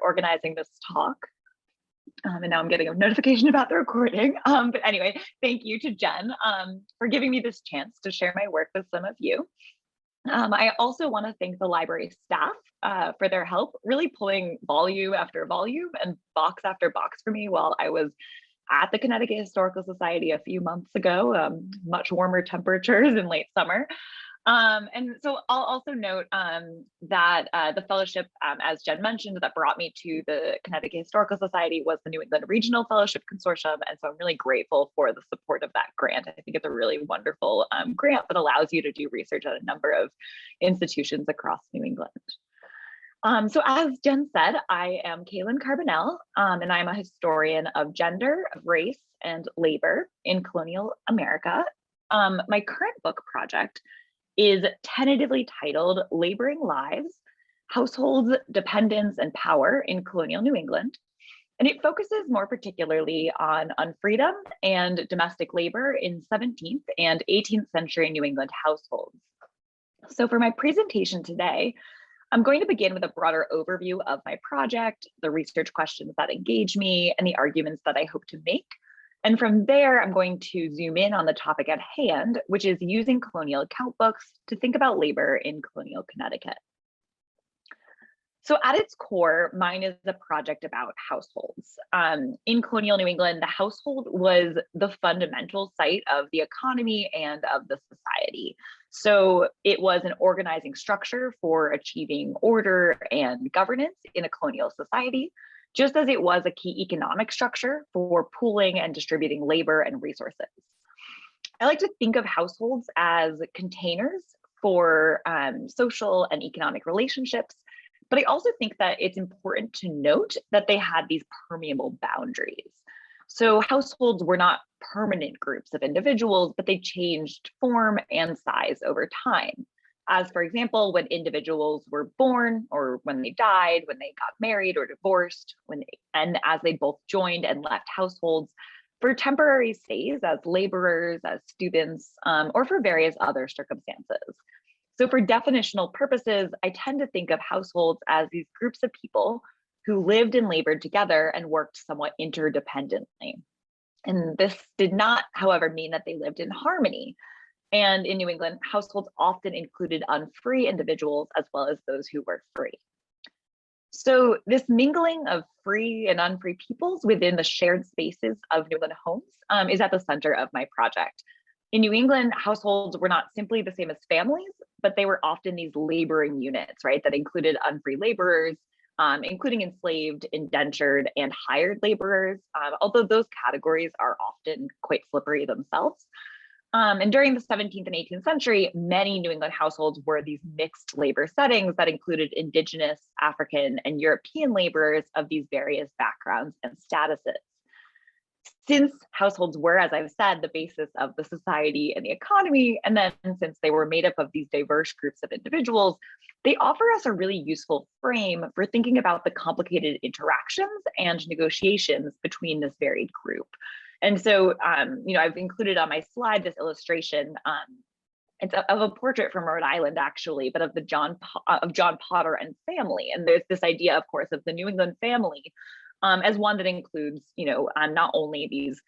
organizing this talk. And now I'm getting a notification about the recording. But anyway, thank you to Jen for giving me this chance to share my work with some of you. I also want to thank the library staff for their help, really pulling volume after volume and box after box for me while I was at the Connecticut Historical Society a few months ago, much warmer temperatures in late summer. And so I'll also note that the fellowship, as Jen mentioned, that brought me to the Connecticut Historical Society was the New England Regional Fellowship Consortium. And so I'm really grateful for the support of that grant. I think it's a really wonderful grant that allows you to do research at a number of institutions across New England. So as Jen said, I am Caylin Carbonell, and I'm a historian of gender, of race, and labor in colonial America. My current book project is tentatively titled Laboring Lives, Households, Dependence, and Power in Colonial New England. And it focuses more particularly on unfreedom and domestic labor in 17th and 18th century New England households. So for my presentation today, I'm going to begin with a broader overview of my project, the research questions that engage me, and the arguments that I hope to make. And from there, I'm going to zoom in on the topic at hand, which is using colonial account books to think about labor in colonial Connecticut. So at its core, mine is a project about households. In colonial New England, the household was the fundamental site of the economy and of the society. So it was an organizing structure for achieving order and governance in a colonial society, just as it was a key economic structure for pooling and distributing labor and resources. I like to think of households as containers for social and economic relationships, but I also think that it's important to note that they had these permeable boundaries. So households were not permanent groups of individuals, but they changed form and size over time. As for example, when individuals were born or when they died, when they got married or divorced, and as they both joined and left households for temporary stays as laborers, as students, or for various other circumstances. So for definitional purposes, I tend to think of households as these groups of people who lived and labored together and worked somewhat interdependently. And this did not, however, mean that they lived in harmony. And in New England, households often included unfree individuals as well as those who were free. So this mingling of free and unfree peoples within the shared spaces of New England homes is at the center of my project. In New England, households were not simply the same as families, but they were often these laboring units, right, that included unfree laborers, including enslaved, indentured, and hired laborers, although those categories are often quite slippery themselves. And during the 17th and 18th century, many New England households were these mixed labor settings that included indigenous, African, and European laborers of these various backgrounds and statuses. Since households were, as I've said, the basis of the society and the economy, and then since they were made up of these diverse groups of individuals, they offer us a really useful frame for thinking about the complicated interactions and negotiations between this varied group. And so, I've included on my slide this illustration. It's of a portrait from Rhode Island, actually, but of John Potter and family. And there's this idea, of course, of the New England family as one that includes, not only these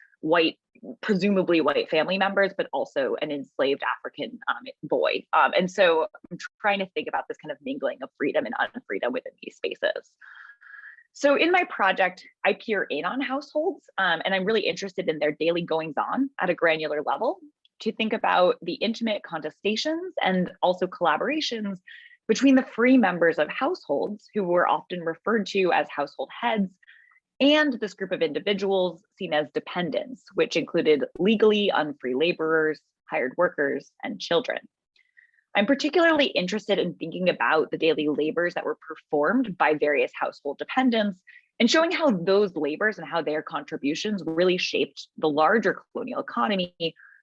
presumably white family members, but also an enslaved African boy. And so I'm trying to think about this kind of mingling of freedom and unfreedom within these spaces. So in my project, I peer in on households, and I'm really interested in their daily goings on at a granular level to think about the intimate contestations and also collaborations between the free members of households, who were often referred to as household heads, and this group of individuals seen as dependents, which included legally unfree laborers, hired workers, and children. I'm particularly interested in thinking about the daily labors that were performed by various household dependents and showing how those labors and how their contributions really shaped the larger colonial economy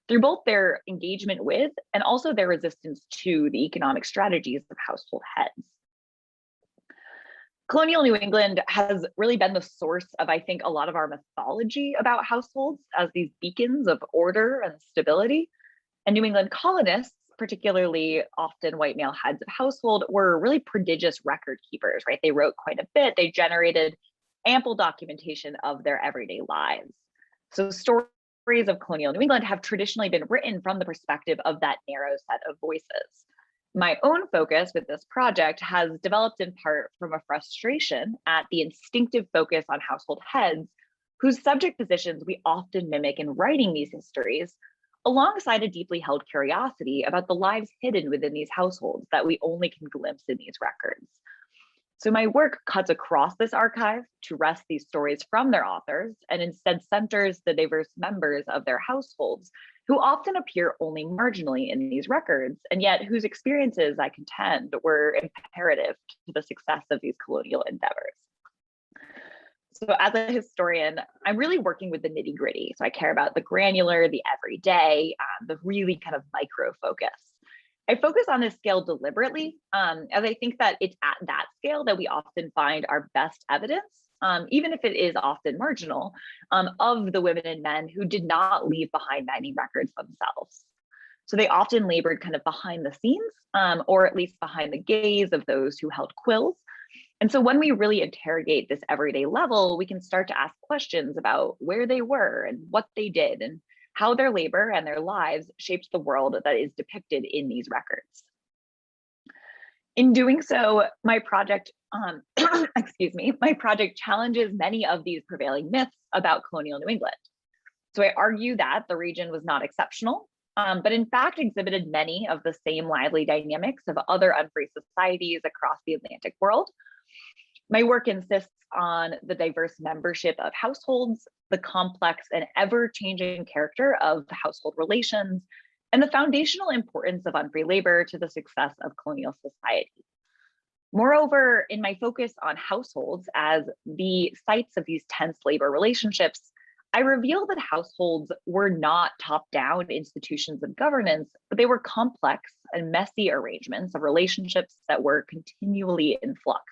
through both their engagement with and also their resistance to the economic strategies of household heads. Colonial New England has really been the source of, I think, a lot of our mythology about households as these beacons of order and stability. And New England colonists, particularly often white male heads of household, were really prodigious record keepers, right? They wrote quite a bit. They generated ample documentation of their everyday lives. So stories of colonial New England have traditionally been written from the perspective of that narrow set of voices. My own focus with this project has developed in part from a frustration at the instinctive focus on household heads, whose subject positions we often mimic in writing these histories, alongside a deeply held curiosity about the lives hidden within these households that we only can glimpse in these records. So my work cuts across this archive to wrest these stories from their authors and instead centers the diverse members of their households who often appear only marginally in these records, and yet whose experiences, I contend, were imperative to the success of these colonial endeavors. So as a historian, I'm really working with the nitty gritty. So I care about the granular, the everyday, the really kind of micro focus. I focus on this scale deliberately, as I think that it's at that scale that we often find our best evidence, even if it is often marginal, of the women and men who did not leave behind any records themselves. So they often labored kind of behind the scenes, or at least behind the gaze of those who held quills. And so when we really interrogate this everyday level, we can start to ask questions about where they were and what they did and how their labor and their lives shaped the world that is depicted in these records. In doing so, my project, my project challenges many of these prevailing myths about colonial New England. So I argue that the region was not exceptional, but in fact exhibited many of the same lively dynamics of other unfree societies across the Atlantic world. My work insists on the diverse membership of households, the complex and ever-changing character of household relations, and the foundational importance of unfree labor to the success of colonial society. Moreover, in my focus on households as the sites of these tense labor relationships, I reveal that households were not top-down institutions of governance, but they were complex and messy arrangements of relationships that were continually in flux.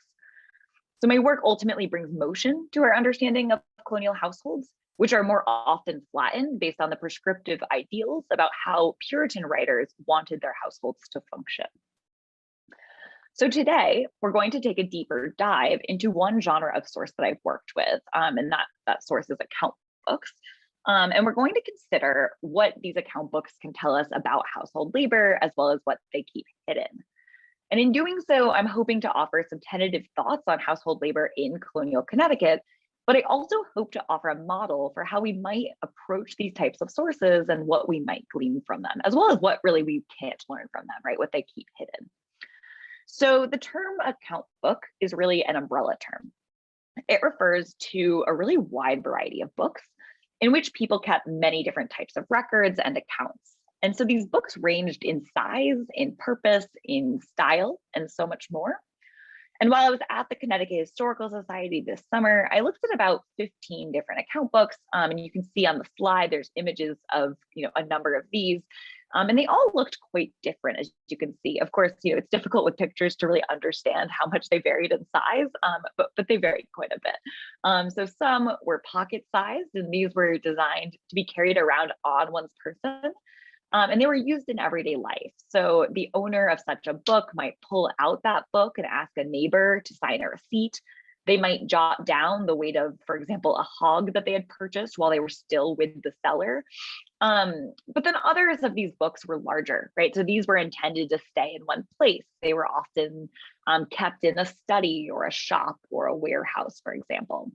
So my work ultimately brings motion to our understanding of colonial households, which are more often flattened based on the prescriptive ideals about how Puritan writers wanted their households to function. So today, we're going to take a deeper dive into one genre of source that I've worked with, and that source is account books. And we're going to consider what these account books can tell us about household labor, as well as what they keep hidden. And in doing so, I'm hoping to offer some tentative thoughts on household labor in colonial Connecticut, but I also hope to offer a model for how we might approach these types of sources and what we might glean from them, as well as what really we can't learn from them, right? What they keep hidden. So the term account book is really an umbrella term. It refers to a really wide variety of books in which people kept many different types of records and accounts. And so these books ranged in size, in purpose, in style, and so much more. And while I was at the Connecticut Historical Society this summer, I looked at about 15 different account books, and you can see on the slide, there's images of a number of these, and they all looked quite different, as you can see. Of course, it's difficult with pictures to really understand how much they varied in size, but they varied quite a bit. So some were pocket-sized, and these were designed to be carried around on one's person. And they were used in everyday life. So the owner of such a book might pull out that book and ask a neighbor to sign a receipt. They might jot down the weight of, for example, a hog that they had purchased while they were still with the seller. But then others of these books were larger, right? So these were intended to stay in one place. They were often kept in a study or a shop or a warehouse, for example.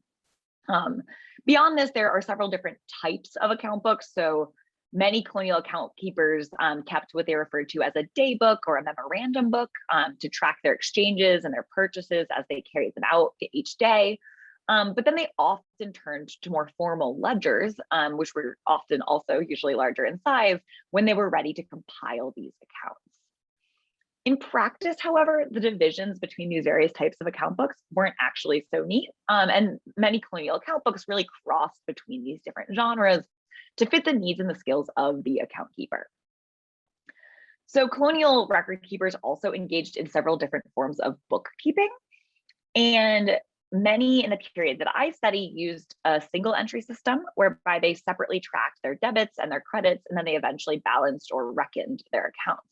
Beyond this, there are several different types of account books. So many colonial account keepers kept what they referred to as a day book or a memorandum book to track their exchanges and their purchases as they carried them out each day. But then they often turned to more formal ledgers, which were often also usually larger in size, when they were ready to compile these accounts. In practice, however, the divisions between these various types of account books weren't actually so neat, and many colonial account books really crossed between these different genres to fit the needs and the skills of the account keeper. So colonial record keepers also engaged in several different forms of bookkeeping, and many in the period that I study used a single entry system whereby they separately tracked their debits and their credits, and then they eventually balanced or reckoned their accounts.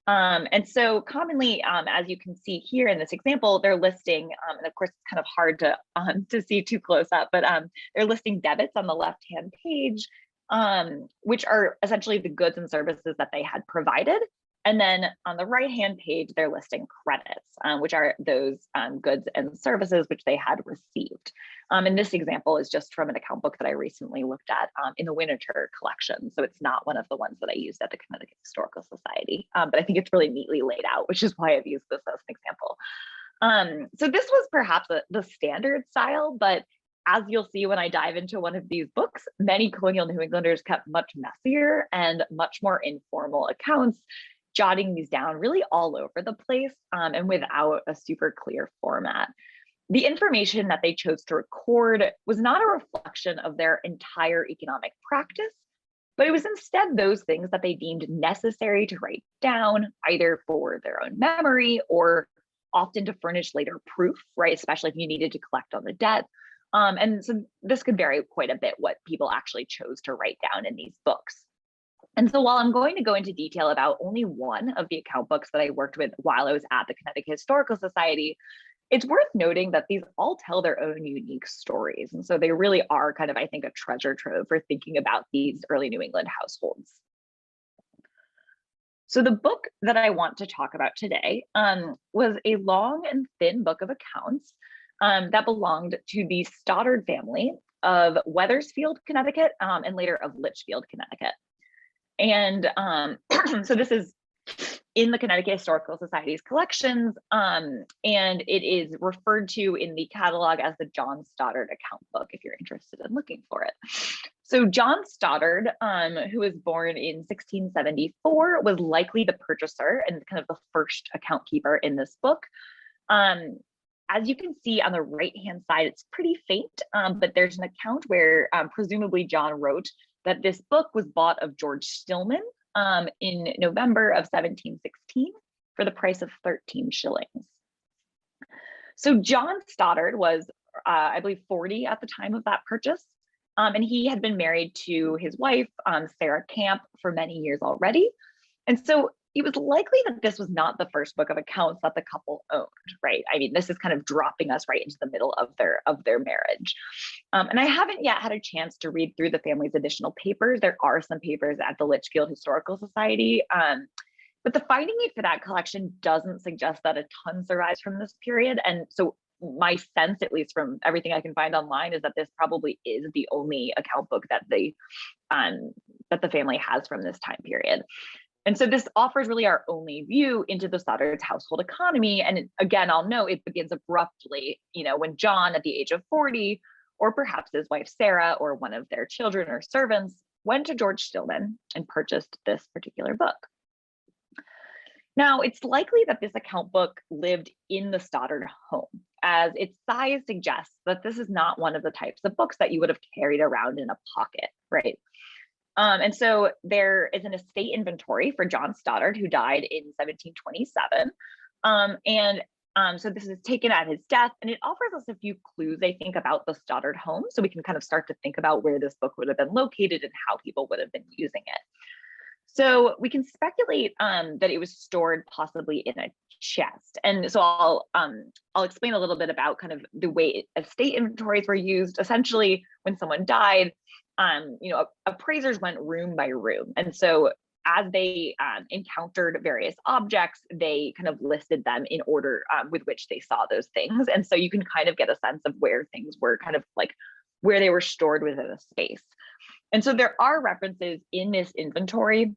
And so commonly, as you can see here in this example, they're listing, and of course it's kind of hard to see too close up, but they're listing debits on the left-hand page, which are essentially the goods and services that they had provided. And then on the right-hand page, they're listing credits, which are those goods and services which they had received. And this example is just from an account book that I recently looked at in the Winter collection. So it's not one of the ones that I used at the Connecticut Historical Society, but I think it's really neatly laid out, which is why I've used this as an example. So this was perhaps the standard style, but as you'll see when I dive into one of these books, many colonial New Englanders kept much messier and much more informal accounts, jotting these down really all over the place and without a super clear format. The information that they chose to record was not a reflection of their entire economic practice, but it was instead those things that they deemed necessary to write down, either for their own memory or often to furnish later proof, right? Especially if you needed to collect on the debt. And so this could vary quite a bit what people actually chose to write down in these books. And so while I'm going to go into detail about only one of the account books that I worked with while I was at the Connecticut Historical Society, it's worth noting that these all tell their own unique stories. And so they really are kind of, I think, a treasure trove for thinking about these early New England households. So the book that I want to talk about today was a long and thin book of accounts that belonged to the Stoddard family of Wethersfield, Connecticut, and later of Litchfield, Connecticut. And so this is in the Connecticut Historical Society's collections, and it is referred to in the catalog as the John Stoddard account book, if you're interested in looking for it. So John Stoddard, who was born in 1674, was likely the purchaser and kind of the first account keeper in this book. As you can see on the right-hand side, it's pretty faint, but there's an account where presumably John wrote that this book was bought of George Stillman in November of 1716 for the price of 13 shillings. So John Stoddard was, I believe, 40 at the time of that purchase, and he had been married to his wife, Sarah Camp, for many years already. And so it was likely that this was not the first book of accounts that the couple owned, right? I mean, this is kind of dropping us right into the middle of their marriage. And I haven't yet had a chance to read through the family's additional papers. There are some papers at the Litchfield Historical Society, but the finding aid for that collection doesn't suggest that a ton survives from this period. And so my sense, at least from everything I can find online, is that this probably is the only account book that the family has from this time period. And so this offers really our only view into the Stoddard's household economy. And again, I'll note it begins abruptly, when John, at the age of 40, or perhaps his wife Sarah, or one of their children or servants, went to George Stillman and purchased this particular book. Now, it's likely that this account book lived in the Stoddard home, as its size suggests that this is not one of the types of books that you would have carried around in a pocket, right? And so there is an estate inventory for John Stoddard, who died in 1727. So this is taken at his death, and it offers us a few clues, I think, about the Stoddard home. So we can kind of start to think about where this book would have been located and how people would have been using it. So we can speculate that it was stored possibly in a chest. And so I'll explain a little bit about kind of the way estate inventories were used. Essentially, when someone died, appraisers went room by room. And so as they encountered various objects, they kind of listed them in order with which they saw those things. And so you can kind of get a sense of where things were kind of like where they were stored within a space. And so there are references in this inventory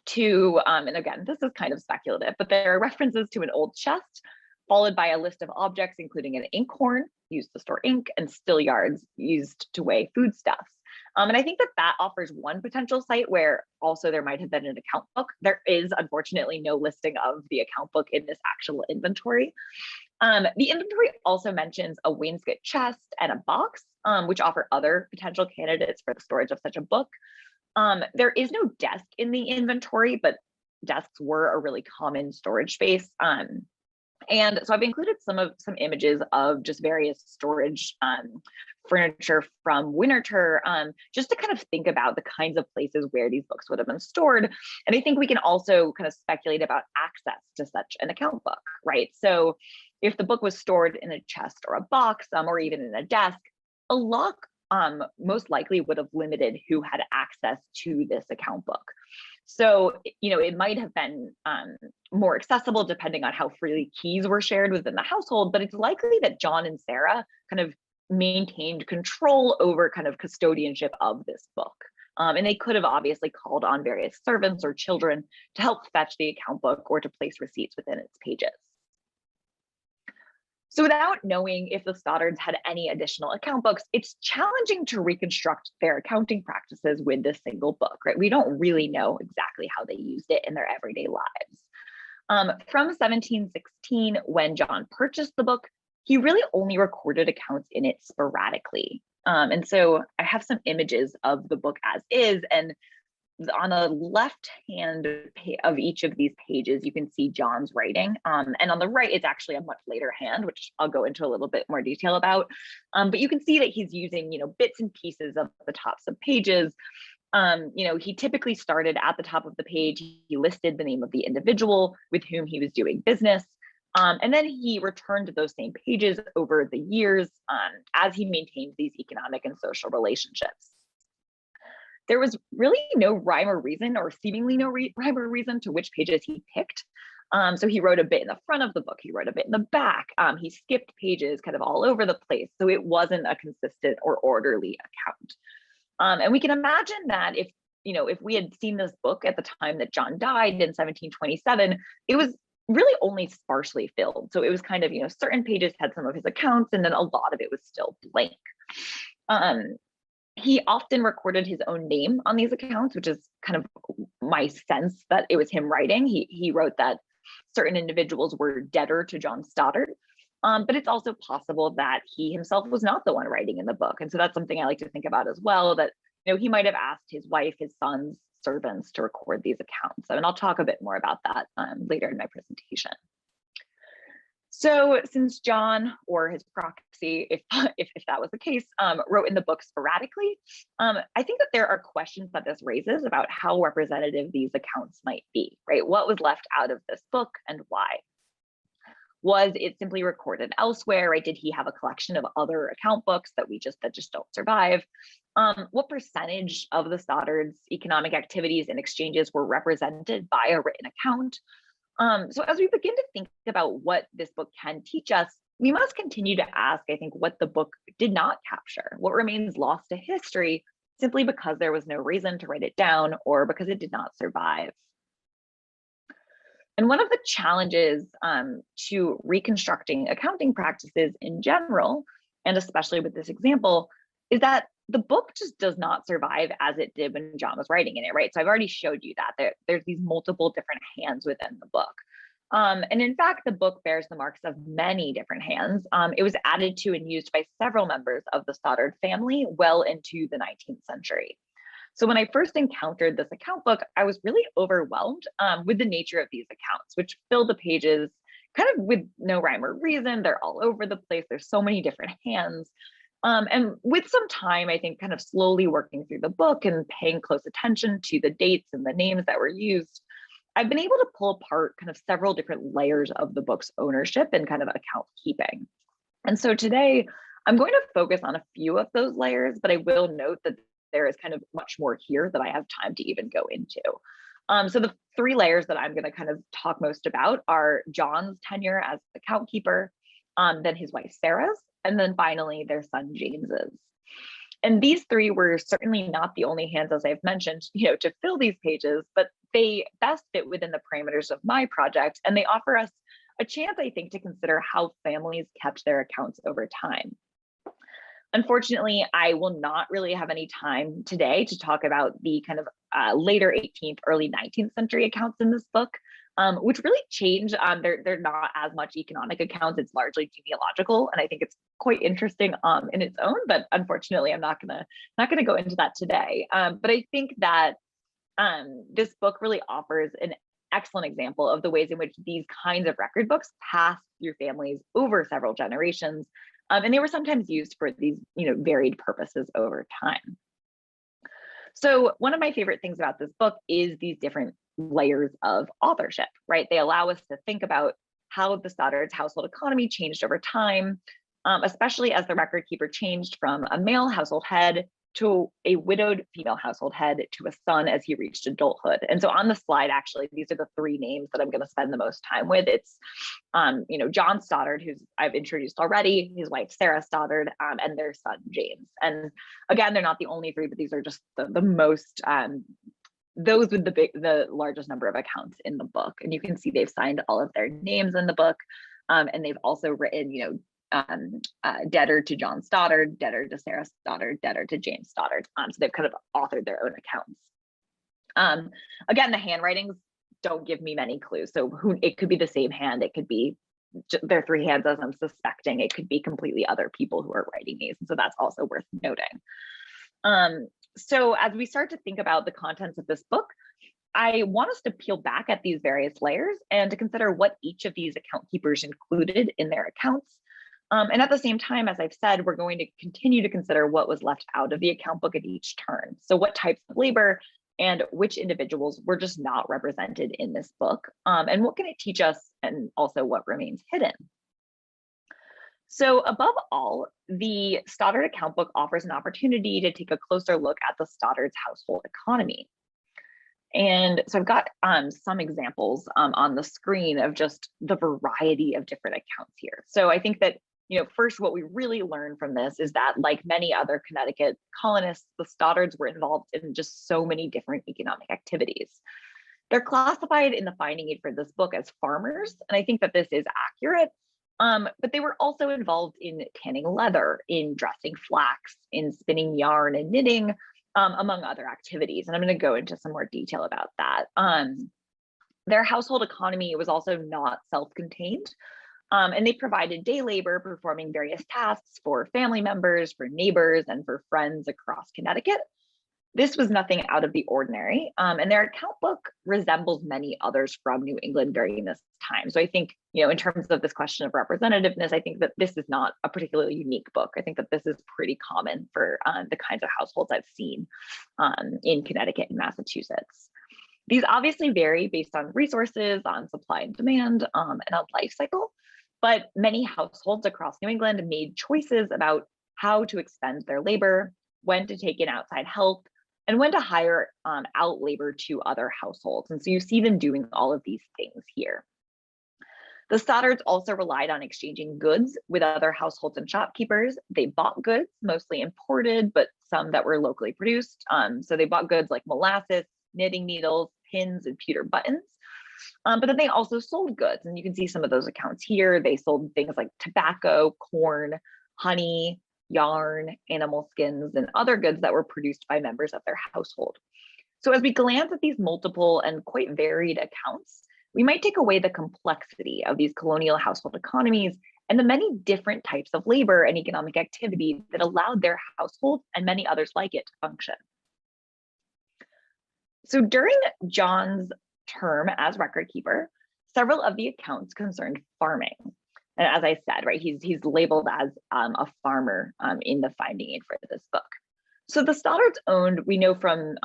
to, and again, this is kind of speculative, but there are references to an old chest, followed by a list of objects, including an inkhorn used to store ink and still yards used to weigh foodstuffs. And I think that offers one potential site where also there might have been an account book. There is unfortunately no listing of the account book in this actual inventory. The inventory also mentions a wainscot chest and a box, which offer other potential candidates for the storage of such a book. There is no desk in the inventory, but desks were a really common storage space And so I've included some images of just various storage furniture from Winterthur, just to kind of think about the kinds of places where these books would have been stored. And I think we can also kind of speculate about access to such an account book, right? So if the book was stored in a chest or a box, or even in a desk, a lock most likely would have limited who had access to this account book. So, it might have been more accessible depending on how freely keys were shared within the household, but it's likely that John and Sarah kind of maintained control over kind of custodianship of this book. And they could have obviously called on various servants or children to help fetch the account book or to place receipts within its pages. So without knowing if the Stoddards had any additional account books, it's challenging to reconstruct their accounting practices with this single book, right? We don't really know exactly how they used it in their everyday lives. From 1716, when John purchased the book, he really only recorded accounts in it sporadically. And so I have some images of the book as is, and on the left hand of each of these pages, you can see John's writing. And on the right, it's actually a much later hand, which I'll go into a little bit more detail about. But you can see that he's using, bits and pieces of the tops of pages. He typically started at the top of the page. He listed the name of the individual with whom he was doing business. And then he returned to those same pages over the years as he maintained these economic and social relationships. There was really no rhyme or reason, or seemingly no rhyme or reason, to which pages he picked. So he wrote a bit in the front of the book, he wrote a bit in the back, he skipped pages kind of all over the place. So it wasn't a consistent or orderly account. And we can imagine that if we had seen this book at the time that John died in 1727, it was really only sparsely filled. So it was kind of, certain pages had some of his accounts, and then a lot of it was still blank. He often recorded his own name on these accounts, which is kind of my sense that it was him writing. He wrote that certain individuals were debtor to John Stoddard, but it's also possible that he himself was not the one writing in the book. And so that's something I like to think about as well, that he might have asked his wife, his sons, servants to record these accounts. And I'll talk a bit more about that later in my presentation. So since John, or his proxy, if that was the case, wrote in the book sporadically, I think that there are questions that this raises about how representative these accounts might be, right? What was left out of this book and why? Was it simply recorded elsewhere, right? Did he have a collection of other account books that just don't survive? What percentage of the Stoddards' economic activities and exchanges were represented by a written account? So as we begin to think about what this book can teach us, we must continue to ask, I think, what the book did not capture, what remains lost to history simply because there was no reason to write it down or because it did not survive. And one of the challenges to reconstructing accounting practices in general, and especially with this example, is that the book just does not survive as it did when John was writing in it, right? So I've already showed you that there's these multiple different hands within the book. And in fact, the book bears the marks of many different hands. It was added to and used by several members of the Stoddard family well into the 19th century. So when I first encountered this account book, I was really overwhelmed with the nature of these accounts, which fill the pages kind of with no rhyme or reason. They're all over the place. There's so many different hands. And with some time, I think kind of slowly working through the book and paying close attention to the dates and the names that were used, I've been able to pull apart kind of several different layers of the book's ownership and kind of account keeping. And so today, I'm going to focus on a few of those layers, but I will note that there is kind of much more here that I have time to even go into. So the three layers that I'm going to kind of talk most about are John's tenure as account keeper, then his wife Sarah's, and then finally their son James's. And these three were certainly not the only hands, as I've mentioned, to fill these pages, but they best fit within the parameters of my project, and they offer us a chance, I think, to consider how families kept their accounts over time. Unfortunately, I will not really have any time today to talk about the kind of later 18th, early 19th century accounts in this book, which really change. They're not as much economic accounts. It's largely genealogical, and I think it's quite interesting in its own. But unfortunately, I'm not gonna go into that today. But I think that this book really offers an excellent example of the ways in which these kinds of record books passed through families over several generations. And they were sometimes used for these, varied purposes over time. So one of my favorite things about this book is these different layers of authorship, right? They allow us to think about how the Stoddard's household economy changed over time, especially as the record keeper changed from a male household head to a widowed female household head to a son as he reached adulthood. And so on the slide, actually, these are the three names that I'm going to spend the most time with. It's, John Stoddard, who's I've introduced already, his wife, Sarah Stoddard, and their son, James. And again, they're not the only three, but these are just the most, those with the largest number of accounts in the book. And you can see they've signed all of their names in the book. And they've also written, debtor to John Stoddard, debtor to Sarah Stoddard, debtor to James Stoddard. So they've kind of authored their own accounts. Again, the handwritings don't give me many clues. So it could be the same hand. It could be their three hands, as I'm suspecting. It could be completely other people who are writing these. And so that's also worth noting. So as we start to think about the contents of this book, I want us to peel back at these various layers and to consider what each of these account keepers included in their accounts. And at the same time, as I've said, we're going to continue to consider what was left out of the account book at each turn. So what types of labor and which individuals were just not represented in this book, and what can it teach us, and also what remains hidden. So above all, the Stoddard account book offers an opportunity to take a closer look at the Stoddard's household economy. And so I've got some examples on the screen of just the variety of different accounts here. So I think that, first, what we really learn from this is that, like many other Connecticut colonists, the Stoddards were involved in just so many different economic activities. They're classified in the finding aid for this book as farmers, and I think that this is accurate. But they were also involved in tanning leather, in dressing flax, in spinning yarn and knitting, among other activities. And I'm going to go into some more detail about that. Their household economy was also not self-contained. And they provided day labor, performing various tasks for family members, for neighbors, and for friends across Connecticut. This was nothing out of the ordinary, and their account book resembles many others from New England during this time. So I think, in terms of this question of representativeness, I think that this is not a particularly unique book. I think that this is pretty common for the kinds of households I've seen in Connecticut and Massachusetts. These obviously vary based on resources, on supply and demand, and on life cycle. But many households across New England made choices about how to expend their labor, when to take in outside help, and when to hire out labor to other households. And so you see them doing all of these things here. The Stoddards also relied on exchanging goods with other households and shopkeepers. They bought goods, mostly imported, but some that were locally produced. So they bought goods like molasses, knitting needles, pins, and pewter buttons. But then they also sold goods, and you can see some of those accounts here. They sold things like tobacco, corn, honey, yarn, animal skins, and other goods that were produced by members of their household. So as we glance at these multiple and quite varied accounts, we might take away the complexity of these colonial household economies and the many different types of labor and economic activity that allowed their household and many others like it to function. So during John's term as record keeper, several of the accounts concerned farming. And as I said, right, he's labeled as a farmer in the finding aid for this book. So the Stoddards owned, we know from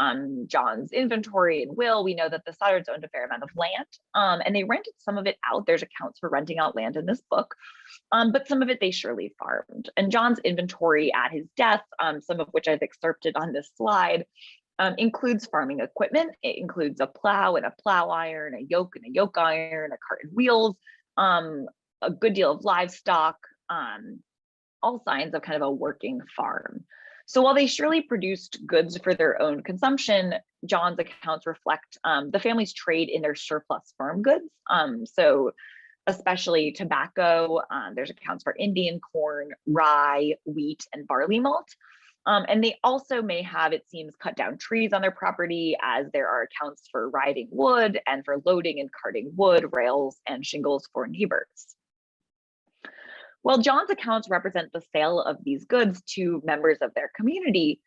John's inventory and will, we know that the Stoddards owned a fair amount of land, and they rented some of it out. There's accounts for renting out land in this book, but some of it they surely farmed. And John's inventory at his death, some of which I've excerpted on this slide, includes farming equipment. It includes a plow and a plow iron, a yoke and a yoke iron, a cart and wheels, a good deal of livestock, all signs of kind of a working farm. So while they surely produced goods for their own consumption, John's accounts reflect the family's trade in their surplus farm goods. So especially tobacco, there's accounts for Indian corn, rye, wheat, and barley malt. And they also may have, it seems, cut down trees on their property, as there are accounts for riving wood and for loading and carting wood, rails, and shingles for neighbors. While John's accounts represent the sale of these goods to members of their community,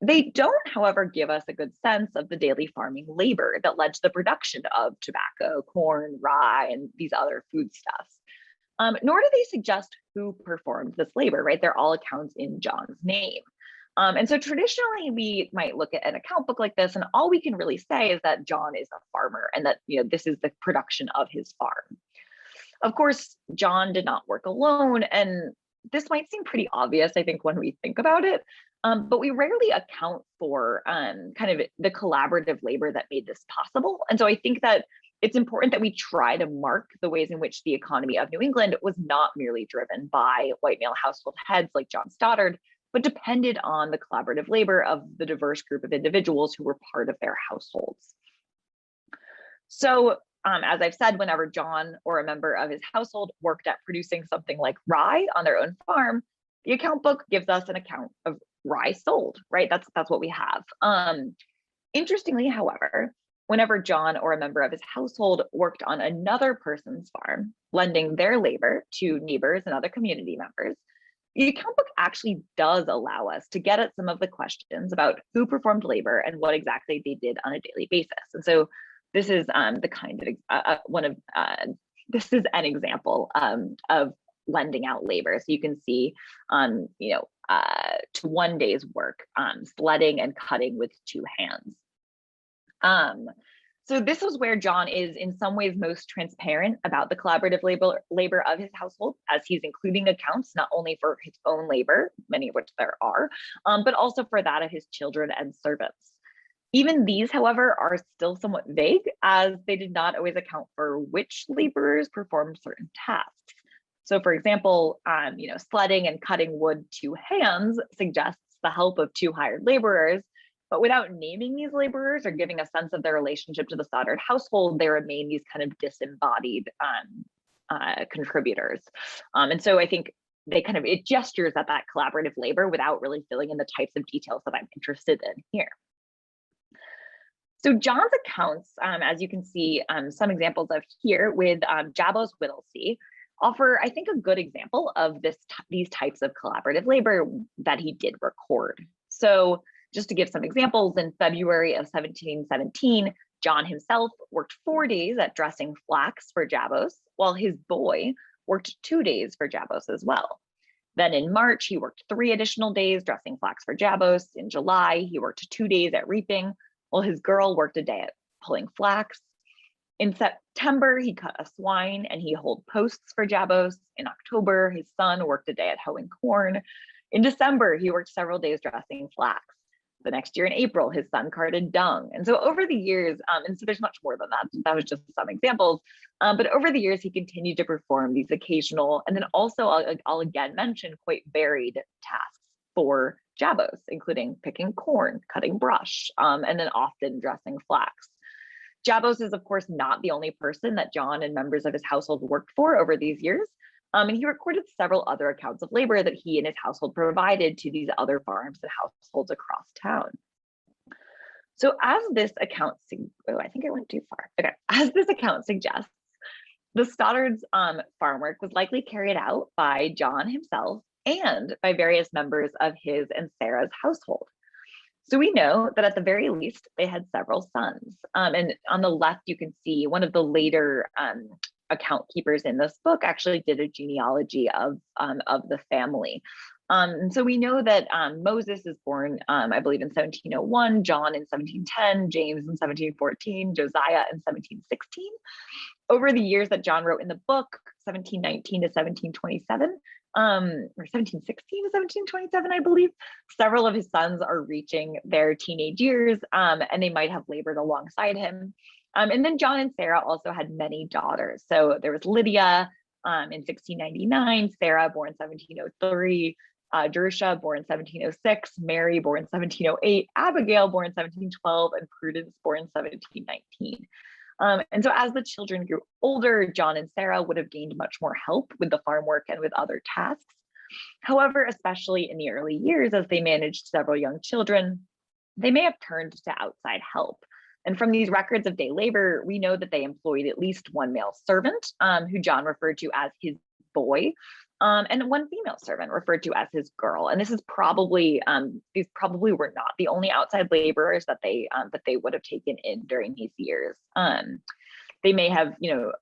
They don't, however, give us a good sense of the daily farming labor that led to the production of tobacco, corn, rye, and these other foodstuffs. Nor do they suggest who performed this labor, right? They're all accounts in John's name. And so traditionally, we might look at an account book like this, and all we can really say is that John is a farmer and that this is the production of his farm. Of course, John did not work alone, and this might seem pretty obvious, I think, when we think about it, but we rarely account for kind of the collaborative labor that made this possible. And so I think that it's important that we try to mark the ways in which the economy of New England was not merely driven by white male household heads like John Stoddard, but depended on the collaborative labor of the diverse group of individuals who were part of their households. So as I've said, whenever John or a member of his household worked at producing something like rye on their own farm, the account book gives us an account of rye sold, right? That's what we have. Interestingly, however, whenever John or a member of his household worked on another person's farm, lending their labor to neighbors and other community members, the account book actually does allow us to get at some of the questions about who performed labor and what exactly they did on a daily basis. And so this is the kind of this is an example of lending out labor. So you can see to 1 day's work, sledding and cutting with 2 hands. So this was where John is in some ways most transparent about the collaborative labor of his household, as he's including accounts not only for his own labor, many of which there are, but also for that of his children and servants. Even these, however, are still somewhat vague, as they did not always account for which laborers performed certain tasks. So for example, sledding and cutting wood 2 hands suggests the help of 2 hired laborers, but without naming these laborers or giving a sense of their relationship to the Stoddard household, they remain these kind of disembodied contributors. And so I think it gestures at that collaborative labor without really filling in the types of details that I'm interested in here. So John's accounts, as you can see some examples of here with Jabos Whittlesey, offer, I think, a good example of these types of collaborative labor that he did record. So just to give some examples, in February of 1717, John himself worked 4 days at dressing flax for Jabos, while his boy worked 2 days for Jabos as well. Then in March, he worked 3 additional days dressing flax for Jabos. In July, he worked 2 days at reaping, while his girl worked a day at pulling flax. In September, he cut a swine and he hauled posts for Jabos. In October, his son worked a day at hoeing corn. In December, he worked several days dressing flax. The next year in April, his son carted dung. And so over the years, and so there's much more than that, that was just some examples, but over the years, he continued to perform these occasional, and then also I'll again mention quite varied tasks for Jabos, including picking corn, cutting brush, and then often dressing flax. Jabos is, of course, not the only person that John and members of his household worked for over these years. And he recorded several other accounts of labor that he and his household provided to these other farms and households across town. So as this account, I think I went too far. Okay, as this account suggests, the Stoddard's farm work was likely carried out by John himself and by various members of his and Sarah's household. So we know that at the very least, they had several sons. And on the left, you can see one of the later account keepers in this book actually did a genealogy of the family. And so we know that Moses is born, I believe, in 1701, John in 1710, James in 1714, Josiah in 1716. Over the years that John wrote in the book, 1719 to 1727, or 1716 to 1727, I believe, several of his sons are reaching their teenage years, and they might have labored alongside him. And then John and Sarah also had many daughters. So there was Lydia in 1699, Sarah born 1703, Jerusha born 1706, Mary born 1708, Abigail born 1712, and Prudence born 1719. And so as the children grew older, John and Sarah would have gained much more help with the farm work and with other tasks. However, especially in the early years, as they managed several young children, they may have turned to outside help. And from these records of day labor, we know that they employed at least one male servant, who John referred to as his boy. and one female servant referred to as his girl. And this is probably, these probably were not the only outside laborers that they would have taken in during these years. They may have,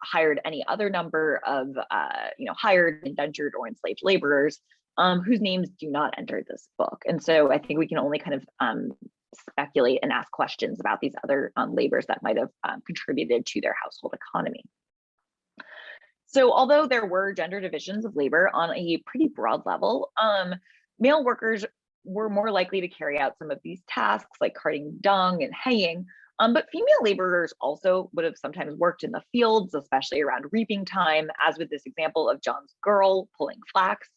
hired any other number of, hired, indentured, or enslaved laborers whose names do not enter this book. And so I think we can only kind of speculate and ask questions about these other laborers that might have contributed to their household economy. So although there were gender divisions of labor on a pretty broad level, male workers were more likely to carry out some of these tasks like carting dung and haying, but female laborers also would have sometimes worked in the fields, especially around reaping time, as with this example of John's girl pulling flax.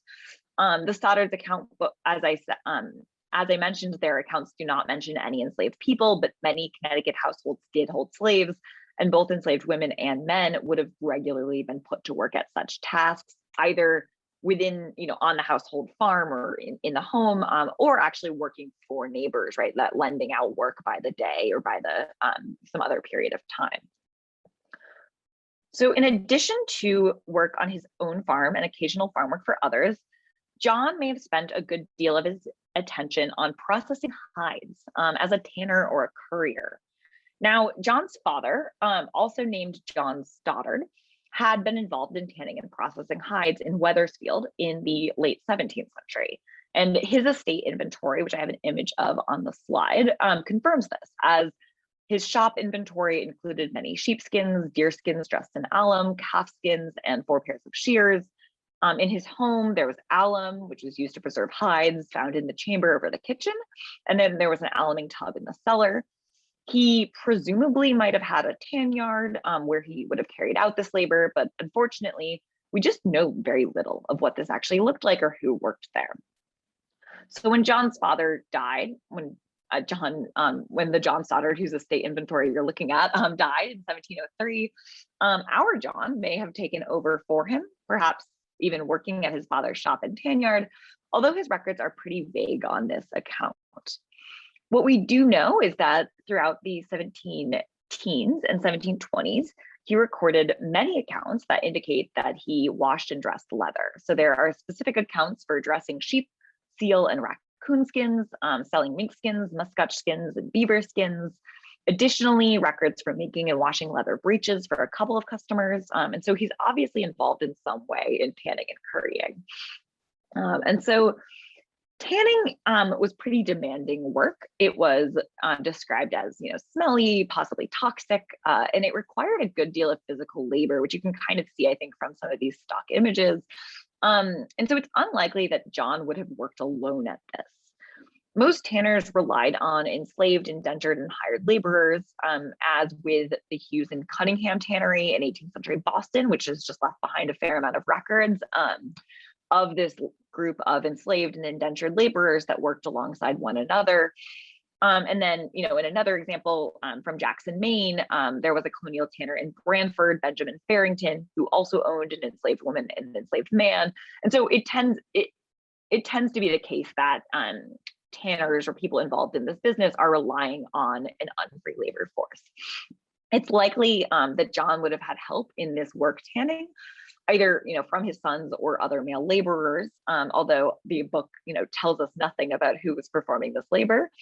The Stoddard's account, as I mentioned, their accounts do not mention any enslaved people, but many Connecticut households did hold slaves, and both enslaved women and men would have regularly been put to work at such tasks, either within, on the household farm or in the home, or actually working for neighbors, right? That lending out work by the day or by the some other period of time. So in addition to work on his own farm and occasional farm work for others, John may have spent a good deal of his attention on processing hides as a tanner or a currier. Now, John's father, also named John Stoddard, had been involved in tanning and processing hides in Wethersfield in the late 17th century. And his estate inventory, which I have an image of on the slide, confirms this, as his shop inventory included many sheepskins, deerskins dressed in alum, calfskins, and 4 pairs of shears. In his home, there was alum, which was used to preserve hides, found in the chamber over the kitchen. And then there was an aluming tub in the cellar. He presumably might have had a tan yard where he would have carried out this labor, but unfortunately, we just know very little of what this actually looked like or who worked there. So when John's father died, when the John Stoddard, whose estate inventory you're looking at, died in 1703, our John may have taken over for him, perhaps even working at his father's shop and tan yard, although his records are pretty vague on this account. What we do know is that throughout the 17 teens and 1720s, he recorded many accounts that indicate that he washed and dressed leather. So there are specific accounts for dressing sheep, seal, and raccoon skins, selling mink skins, muskrat skins, and beaver skins. Additionally, records for making and washing leather breeches for a couple of customers. And so he's obviously involved in some way in tanning and currying. And so tanning was pretty demanding work. It was described as, smelly, possibly toxic, and it required a good deal of physical labor, which you can kind of see, I think, from some of these stock images. And so it's unlikely that John would have worked alone at this. Most tanners relied on enslaved, indentured, and hired laborers, as with the Hughes and Cunningham tannery in 18th century Boston, which has just left behind a fair amount of records of this group of enslaved and indentured laborers that worked alongside one another. And then, in another example from Jackson, Maine, there was a colonial tanner in Branford, Benjamin Farrington, who also owned an enslaved woman and an enslaved man. And so it tends to be the case that tanners or people involved in this business are relying on an unfree labor force. It's likely that John would have had help in this work tanning, either from his sons or other male laborers, although the book tells us nothing about who was performing this labor.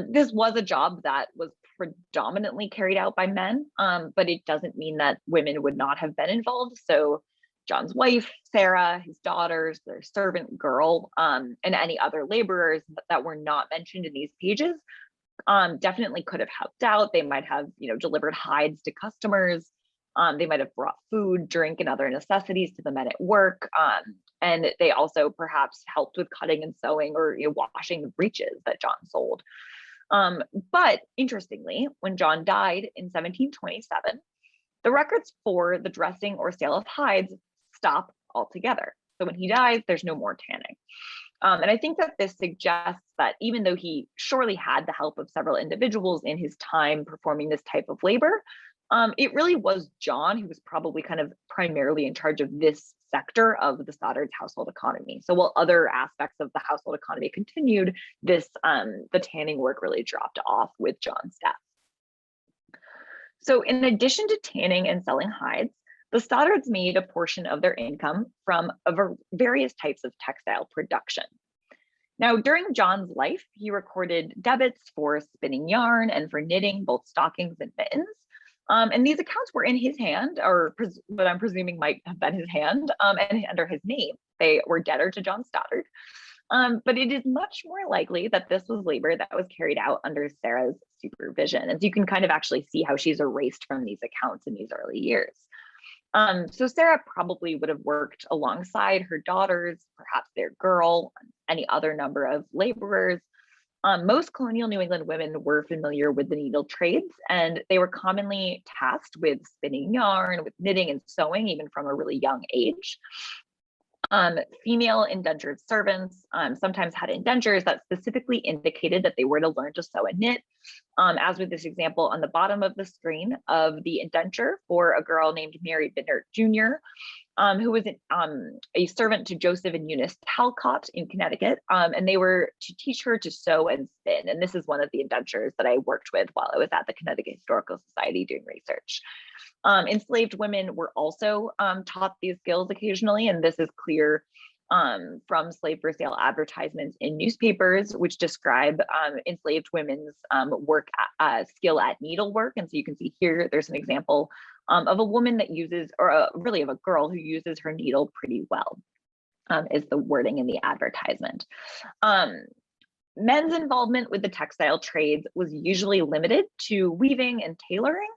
This was a job that was predominantly carried out by men, but it doesn't mean that women would not have been involved. So John's wife, Sarah, his daughters, their servant girl, and any other laborers that were not mentioned in these pages definitely could have helped out. They might have delivered hides to customers. They might have brought food, drink, and other necessities to the men at work. And they also perhaps helped with cutting and sewing or washing the breeches that John sold. But interestingly, when John died in 1727, the records for the dressing or sale of hides stop altogether. So when he dies, there's no more tanning. And I think that this suggests that even though he surely had the help of several individuals in his time performing this type of labor, it really was John who was probably kind of primarily in charge of this sector of the Stoddard's household economy. So while other aspects of the household economy continued, the tanning work really dropped off with John's death. So in addition to tanning and selling hides, the Stoddards made a portion of their income from various types of textile production. Now, during John's life, he recorded debits for spinning yarn and for knitting both stockings and mittens. And these accounts were in his hand, or what I'm presuming might have been his hand, and under his name. They were debtor to John Stoddard. But it is much more likely that this was labor that was carried out under Sarah's supervision. As you can kind of actually see how she's erased from these accounts in these early years. So Sarah probably would have worked alongside her daughters, perhaps their girl, any other number of laborers. Most colonial New England women were familiar with the needle trades, and they were commonly tasked with spinning yarn, with knitting and sewing, even from a really young age. Female indentured servants sometimes had indentures that specifically indicated that they were to learn to sew and knit, as with this example on the bottom of the screen of the indenture for a girl named Mary Binnert Jr., who was a servant to Joseph and Eunice Talcott in Connecticut, and they were to teach her to sew and spin. And this is one of the indentures that I worked with while I was at the Connecticut Historical Society doing research. Enslaved women were also taught these skills occasionally, and this is clear from slave for sale advertisements in newspapers, which describe enslaved women's skill at needlework. And so you can see here, there's an example of a woman that uses, or really of a girl who uses her needle pretty well, is the wording in the advertisement. Men's involvement with the textile trades was usually limited to weaving and tailoring,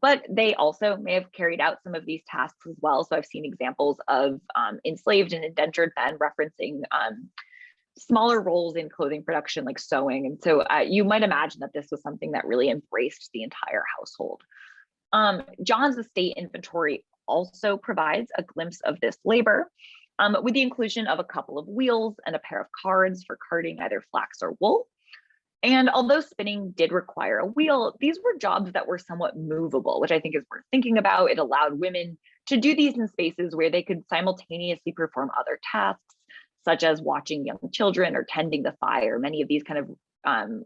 but they also may have carried out some of these tasks as well. So I've seen examples of enslaved and indentured men referencing smaller roles in clothing production like sewing. And so you might imagine that this was something that really embraced the entire household. John's estate inventory also provides a glimpse of this labor, with the inclusion of a couple of wheels and a pair of cards for carding either flax or wool. And although spinning did require a wheel, these were jobs that were somewhat movable, which I think is worth thinking about. It allowed women to do these in spaces where they could simultaneously perform other tasks, such as watching young children or tending the fire, many of these kind of